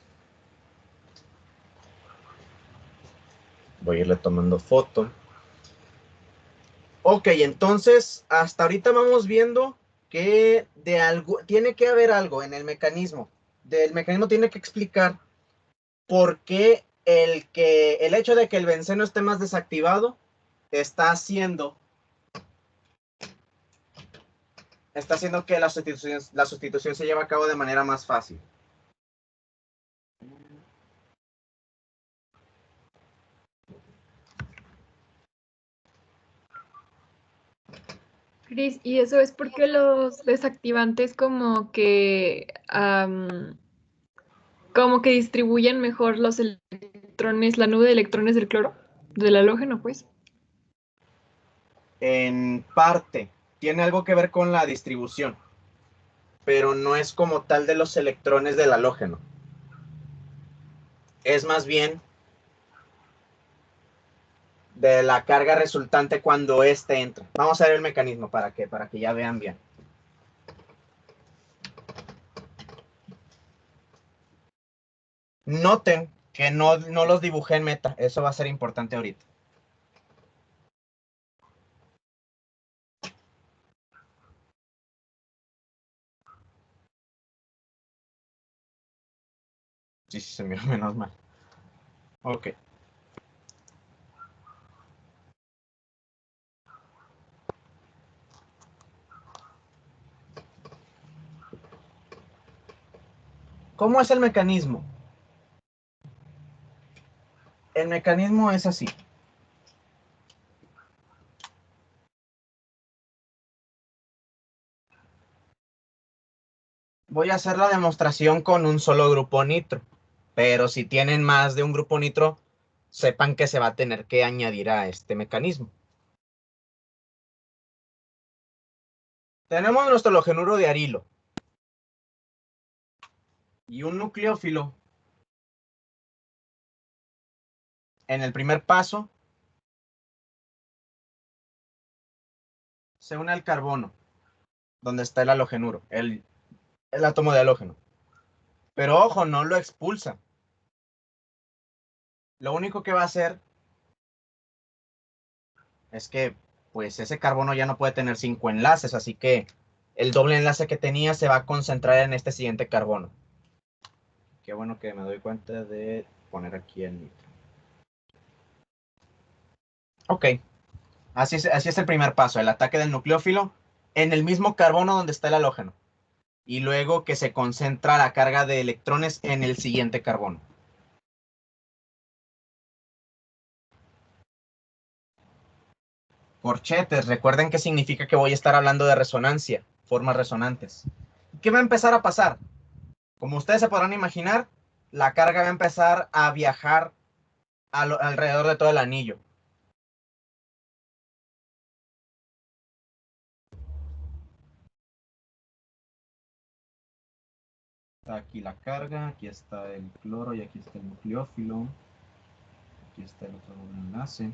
Voy a irle tomando foto. Ok, entonces hasta ahorita vamos viendo que de algo tiene que haber algo en el mecanismo. Del mecanismo tiene que explicar por qué el hecho de que el benceno esté más desactivado está haciendo que la sustitución se lleve a cabo de manera más fácil. Cris, y eso es porque los desactivantes como que distribuyen mejor los electrones, la nube de electrones del cloro, del halógeno, pues. En parte, tiene algo que ver con la distribución, pero no es como tal de los electrones del halógeno. Es más bien de la carga resultante cuando éste entra. Vamos a ver el mecanismo para que ya vean bien. Noten que no los dibujé en meta. Eso va a ser importante ahorita. Sí, se miró menos mal. Ok. ¿Cómo es el mecanismo? El mecanismo es así. Voy a hacer la demostración con un solo grupo nitro, pero si tienen más de un grupo nitro, sepan que se va a tener que añadir a este mecanismo. Tenemos nuestro halogenuro de arilo y un nucleófilo. En el primer paso se une al carbono, donde está el halogenuro, el átomo de halógeno. Pero ojo, no lo expulsa. Lo único que va a hacer es que pues ese carbono ya no puede tener 5 enlaces, así que el doble enlace que tenía se va a concentrar en este siguiente carbono. Qué bueno que me doy cuenta de poner aquí el nitro. Ok, así es el primer paso, el ataque del nucleófilo en el mismo carbono donde está el halógeno. Y luego que se concentra la carga de electrones en el siguiente carbono. Corchetes, recuerden que significa que voy a estar hablando de resonancia, formas resonantes. ¿Qué va a empezar a pasar? Como ustedes se podrán imaginar, la carga va a empezar a viajar alrededor de todo el anillo. Está aquí la carga, aquí está el cloro y aquí está el nucleófilo. Aquí está el otro enlace.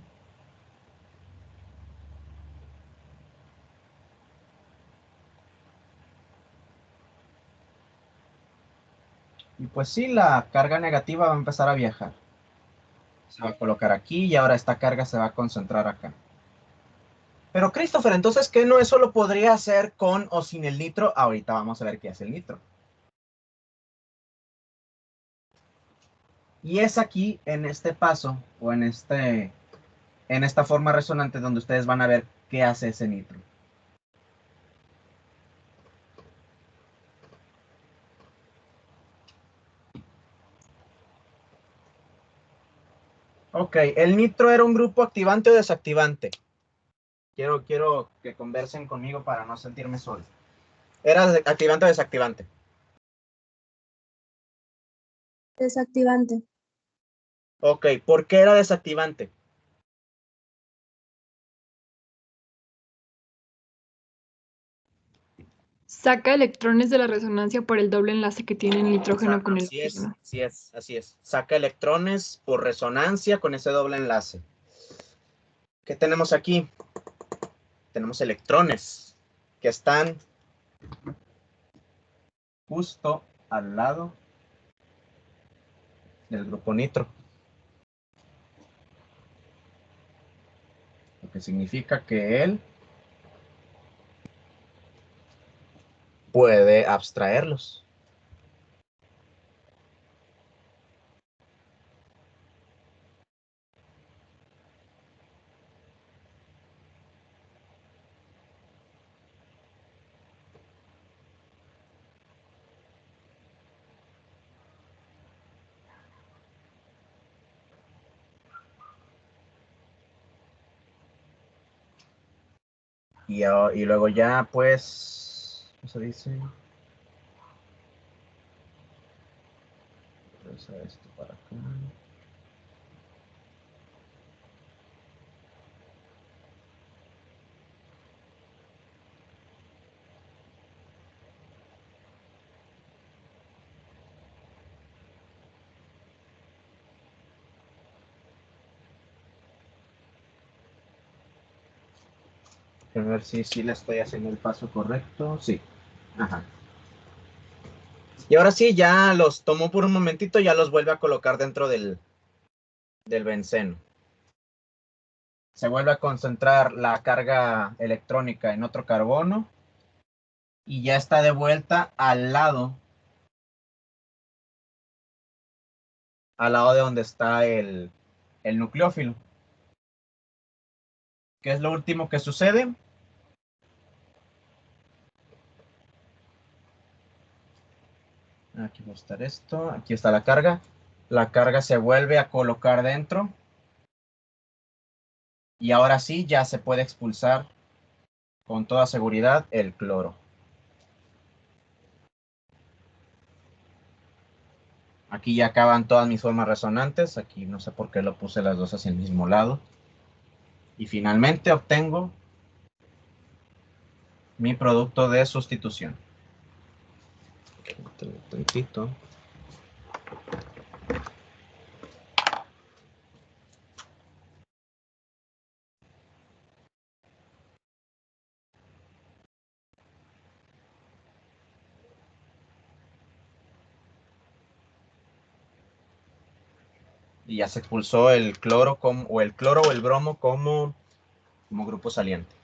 Y pues sí, la carga negativa va a empezar a viajar. Se va a colocar aquí y ahora esta carga se va a concentrar acá. Pero Christopher, entonces, ¿qué no eso lo podría hacer con o sin el nitro? Ahorita vamos a ver qué hace el nitro. Y es aquí, en este paso, o en esta forma resonante, donde ustedes van a ver qué hace ese nitro. Ok, ¿el nitro era un grupo activante o desactivante? Quiero que conversen conmigo para no sentirme solo. ¿Era activante o desactivante? Desactivante. Ok, ¿por qué era desactivante? Saca electrones de la resonancia por el doble enlace que tiene el nitrógeno con el oxígeno. Así es. Saca electrones por resonancia con ese doble enlace. ¿Qué tenemos aquí? Tenemos electrones que están justo al lado del grupo nitro. Lo que significa que él puede abstraerlos. Y luego ya, pues, ¿cómo se dice? Esto para acá. A ver si le estoy haciendo el paso correcto. Sí. Ajá. Y ahora sí, ya los tomó por un momentito, ya los vuelve a colocar dentro del benceno. Se vuelve a concentrar la carga electrónica en otro carbono y ya está de vuelta al lado de donde está el nucleófilo. ¿Qué es lo último que sucede? Aquí va a estar esto, aquí está la carga. La carga se vuelve a colocar dentro. Y ahora sí, ya se puede expulsar con toda seguridad el cloro. Aquí ya acaban todas mis formas resonantes. Aquí no sé por qué lo puse las dos hacia el mismo lado. Y finalmente obtengo mi producto de sustitución. Un tantito. Y ya se expulsó el cloro o el bromo como grupo saliente.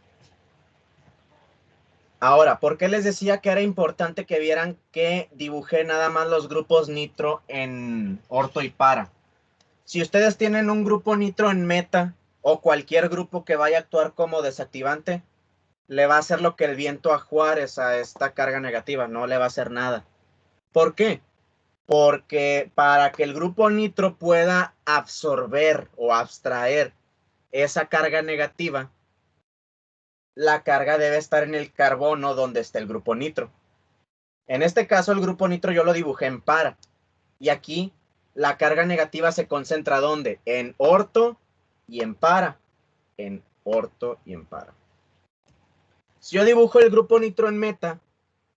Ahora, ¿por qué les decía que era importante que vieran que dibujé nada más los grupos nitro en orto y para? Si ustedes tienen un grupo nitro en meta o cualquier grupo que vaya a actuar como desactivante, le va a hacer lo que el viento a Juárez a esta carga negativa, no le va a hacer nada. ¿Por qué? Porque para que el grupo nitro pueda absorber o abstraer esa carga negativa, la carga debe estar en el carbono donde está el grupo nitro. En este caso, el grupo nitro yo lo dibujé en para. Y aquí la carga negativa se concentra ¿dónde? En orto y en para. En orto y en para. Si yo dibujo el grupo nitro en meta,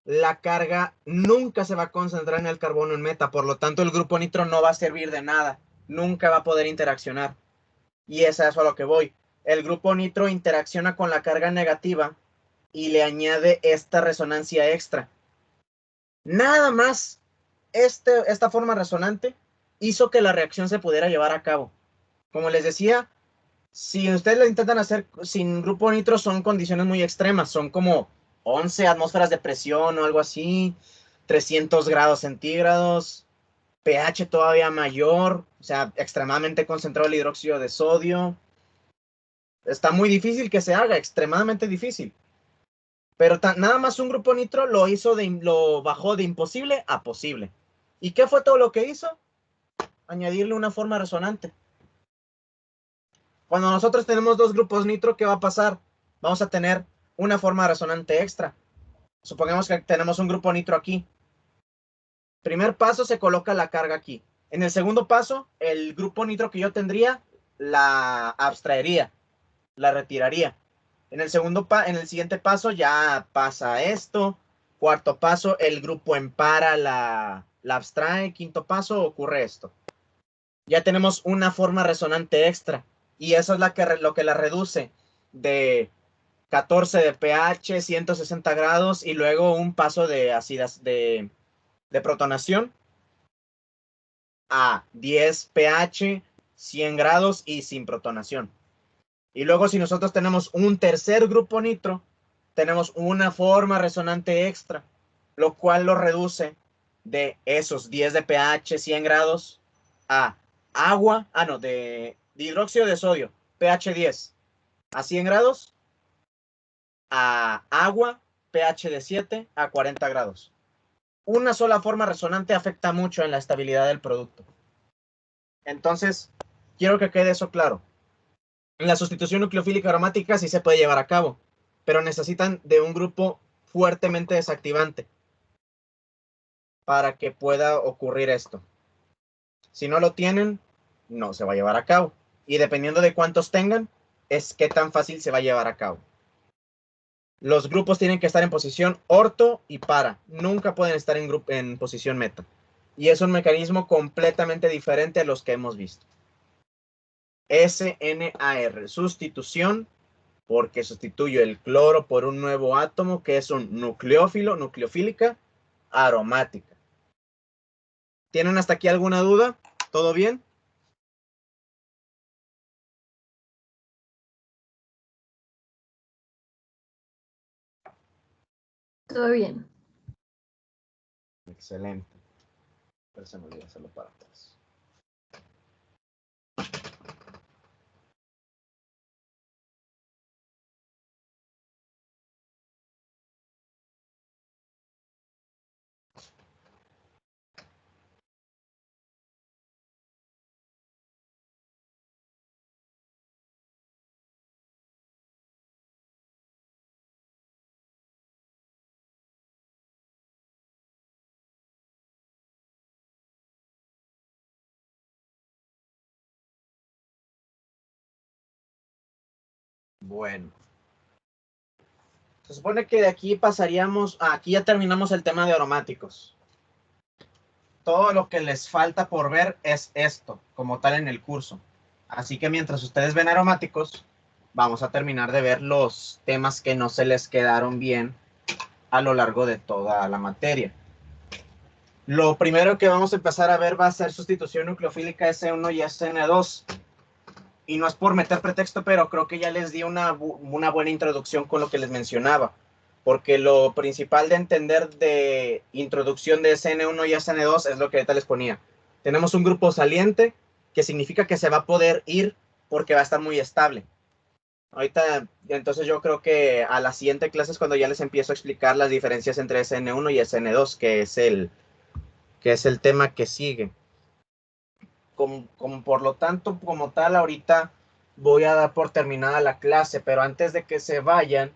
la carga nunca se va a concentrar en el carbono en meta. Por lo tanto, el grupo nitro no va a servir de nada. Nunca va a poder interaccionar. Y es a eso a lo que voy. El grupo nitro interacciona con la carga negativa y le añade esta resonancia extra. Nada más esta forma resonante hizo que la reacción se pudiera llevar a cabo. Como les decía, si ustedes lo intentan hacer sin grupo nitro, son condiciones muy extremas. Son como 11 atmósferas de presión o algo así, 300 grados centígrados, pH todavía mayor, o sea, extremadamente concentrado el hidróxido de sodio. Está muy difícil que se haga, extremadamente difícil. Pero nada más un grupo nitro lo bajó de imposible a posible. ¿Y qué fue todo lo que hizo? Añadirle una forma resonante. Cuando nosotros tenemos dos grupos nitro, ¿qué va a pasar? Vamos a tener una forma resonante extra. Supongamos que tenemos un grupo nitro aquí. Primer paso, se coloca la carga aquí. En el segundo paso, el grupo nitro que yo tendría, la abstraería, la retiraría. En el siguiente paso ya pasa esto. Cuarto paso, el grupo en para la abstrae. Quinto paso, ocurre esto. Ya tenemos una forma resonante extra. Y eso es lo que la reduce de 14 de pH, 160 grados y luego un paso de protonación a 10 pH, 100 grados y sin protonación. Y luego si nosotros tenemos un tercer grupo nitro, tenemos una forma resonante extra, lo cual lo reduce de esos 10 de pH, 100 grados a agua, de hidróxido de sodio, pH 10, a 100 grados, a agua, pH de 7 a 40 grados. Una sola forma resonante afecta mucho en la estabilidad del producto. Entonces, quiero que quede eso claro. La sustitución nucleofílica aromática sí se puede llevar a cabo, pero necesitan de un grupo fuertemente desactivante para que pueda ocurrir esto. Si no lo tienen, no se va a llevar a cabo. Y dependiendo de cuántos tengan, es qué tan fácil se va a llevar a cabo. Los grupos tienen que estar en posición orto y para. Nunca pueden estar en posición meta. Y es un mecanismo completamente diferente a los que hemos visto. SNAR, sustitución, porque sustituyo el cloro por un nuevo átomo que es un nucleofílica aromática. ¿Tienen hasta aquí alguna duda? ¿Todo bien? Todo bien. Excelente. Pero se me olvidó hacerlo para atrás. Bueno. Se supone que de aquí pasaríamos, aquí ya terminamos el tema de aromáticos. Todo lo que les falta por ver es esto, como tal en el curso. Así que mientras ustedes ven aromáticos, vamos a terminar de ver los temas que no se les quedaron bien a lo largo de toda la materia. Lo primero que vamos a empezar a ver va a ser sustitución nucleofílica S1 y SN2. Y no es por meter pretexto, pero creo que ya les di una buena introducción con lo que les mencionaba. Porque lo principal de entender de introducción de SN1 y SN2 es lo que ahorita les ponía. Tenemos un grupo saliente, que significa que se va a poder ir porque va a estar muy estable. Ahorita, entonces yo creo que a la siguiente clase es cuando ya les empiezo a explicar las diferencias entre SN1 y SN2, que es el tema que sigue. Como por lo tanto, como tal, ahorita voy a dar por terminada la clase, pero antes de que se vayan,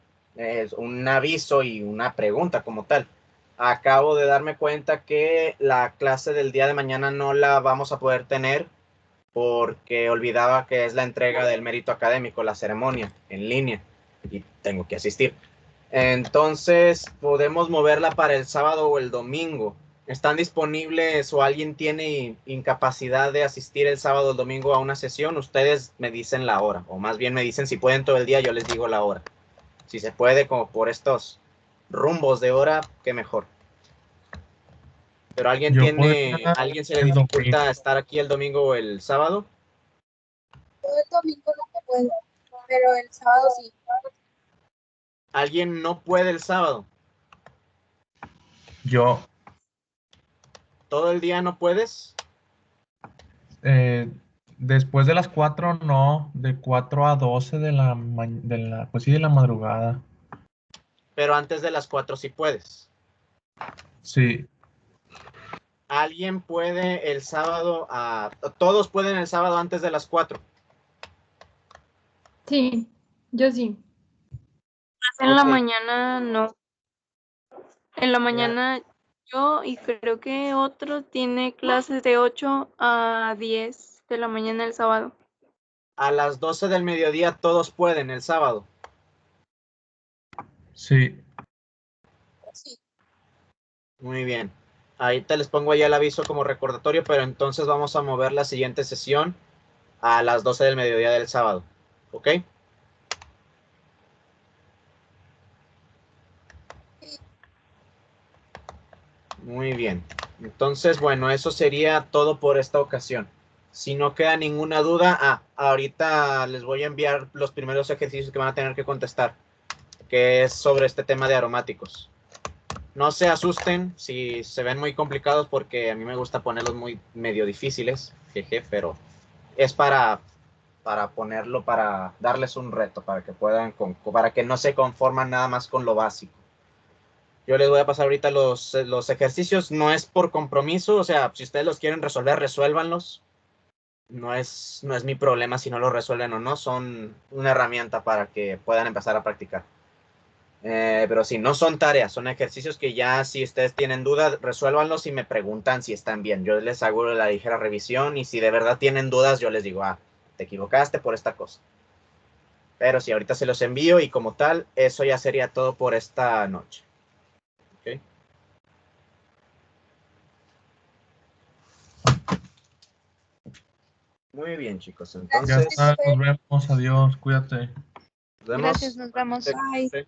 un aviso y una pregunta como tal. Acabo de darme cuenta que la clase del día de mañana no la vamos a poder tener porque olvidaba que es la entrega del mérito académico, la ceremonia en línea, y tengo que asistir. Entonces, podemos moverla para el sábado o el domingo. ¿Están disponibles o alguien tiene incapacidad de asistir el sábado o el domingo a una sesión? Ustedes me dicen la hora, o más bien me dicen si pueden todo el día, yo les digo la hora. Si se puede, como por estos rumbos de hora, qué mejor. Pero ¿alguien Yo se le podría dificulta estar aquí el domingo o el sábado? domingo no puedo, pero el sábado sí. ¿Alguien no puede el sábado? Yo, ¿Todo el día no puedes? después de las 4 no, de 4 a 12 pues sí, de la madrugada. Pero antes de las 4 sí puedes. Sí, ¿Alguien puede el sábado? Todos pueden el sábado antes de las 4. Sí, yo sí. En la Ok. mañana no. En la mañana yo y creo que otro tiene clases de 8 a 10 de la mañana el sábado. A las 12 del mediodía todos pueden el sábado. sí. Sí. Muy bien. Ahorita les pongo ya el aviso como recordatorio, pero entonces vamos a mover la siguiente sesión a las 12 del mediodía del sábado. ¿Ok? Muy bien. Entonces, bueno, eso sería todo por esta ocasión. Si no queda ninguna duda, ahorita les voy a enviar los primeros ejercicios que van a tener que contestar, que es sobre este tema de aromáticos. No se asusten si se ven muy complicados porque a mí me gusta ponerlos muy medio difíciles, jeje, pero es para ponerlo, para darles un reto, para que puedan, para que no se conforman nada más con lo básico. Yo les voy a pasar ahorita los ejercicios, no es por compromiso, o sea, si ustedes los quieren resolver, resuélvanlos. No es mi problema si no lo resuelven o no, son una herramienta para que puedan empezar a practicar. Pero si no son tareas, son ejercicios que ya si ustedes tienen dudas, resuélvanlos y me preguntan si están bien. Yo les hago la ligera revisión y si de verdad tienen dudas, yo les digo, te equivocaste por esta cosa. Pero si ahorita se los envío y como tal, eso ya sería todo por esta noche. ¿Okay? Muy bien, chicos. Ya Entonces, está, nos vemos, adiós, cuídate. nos vemos. Gracias, nos vemos. Bye. Sí.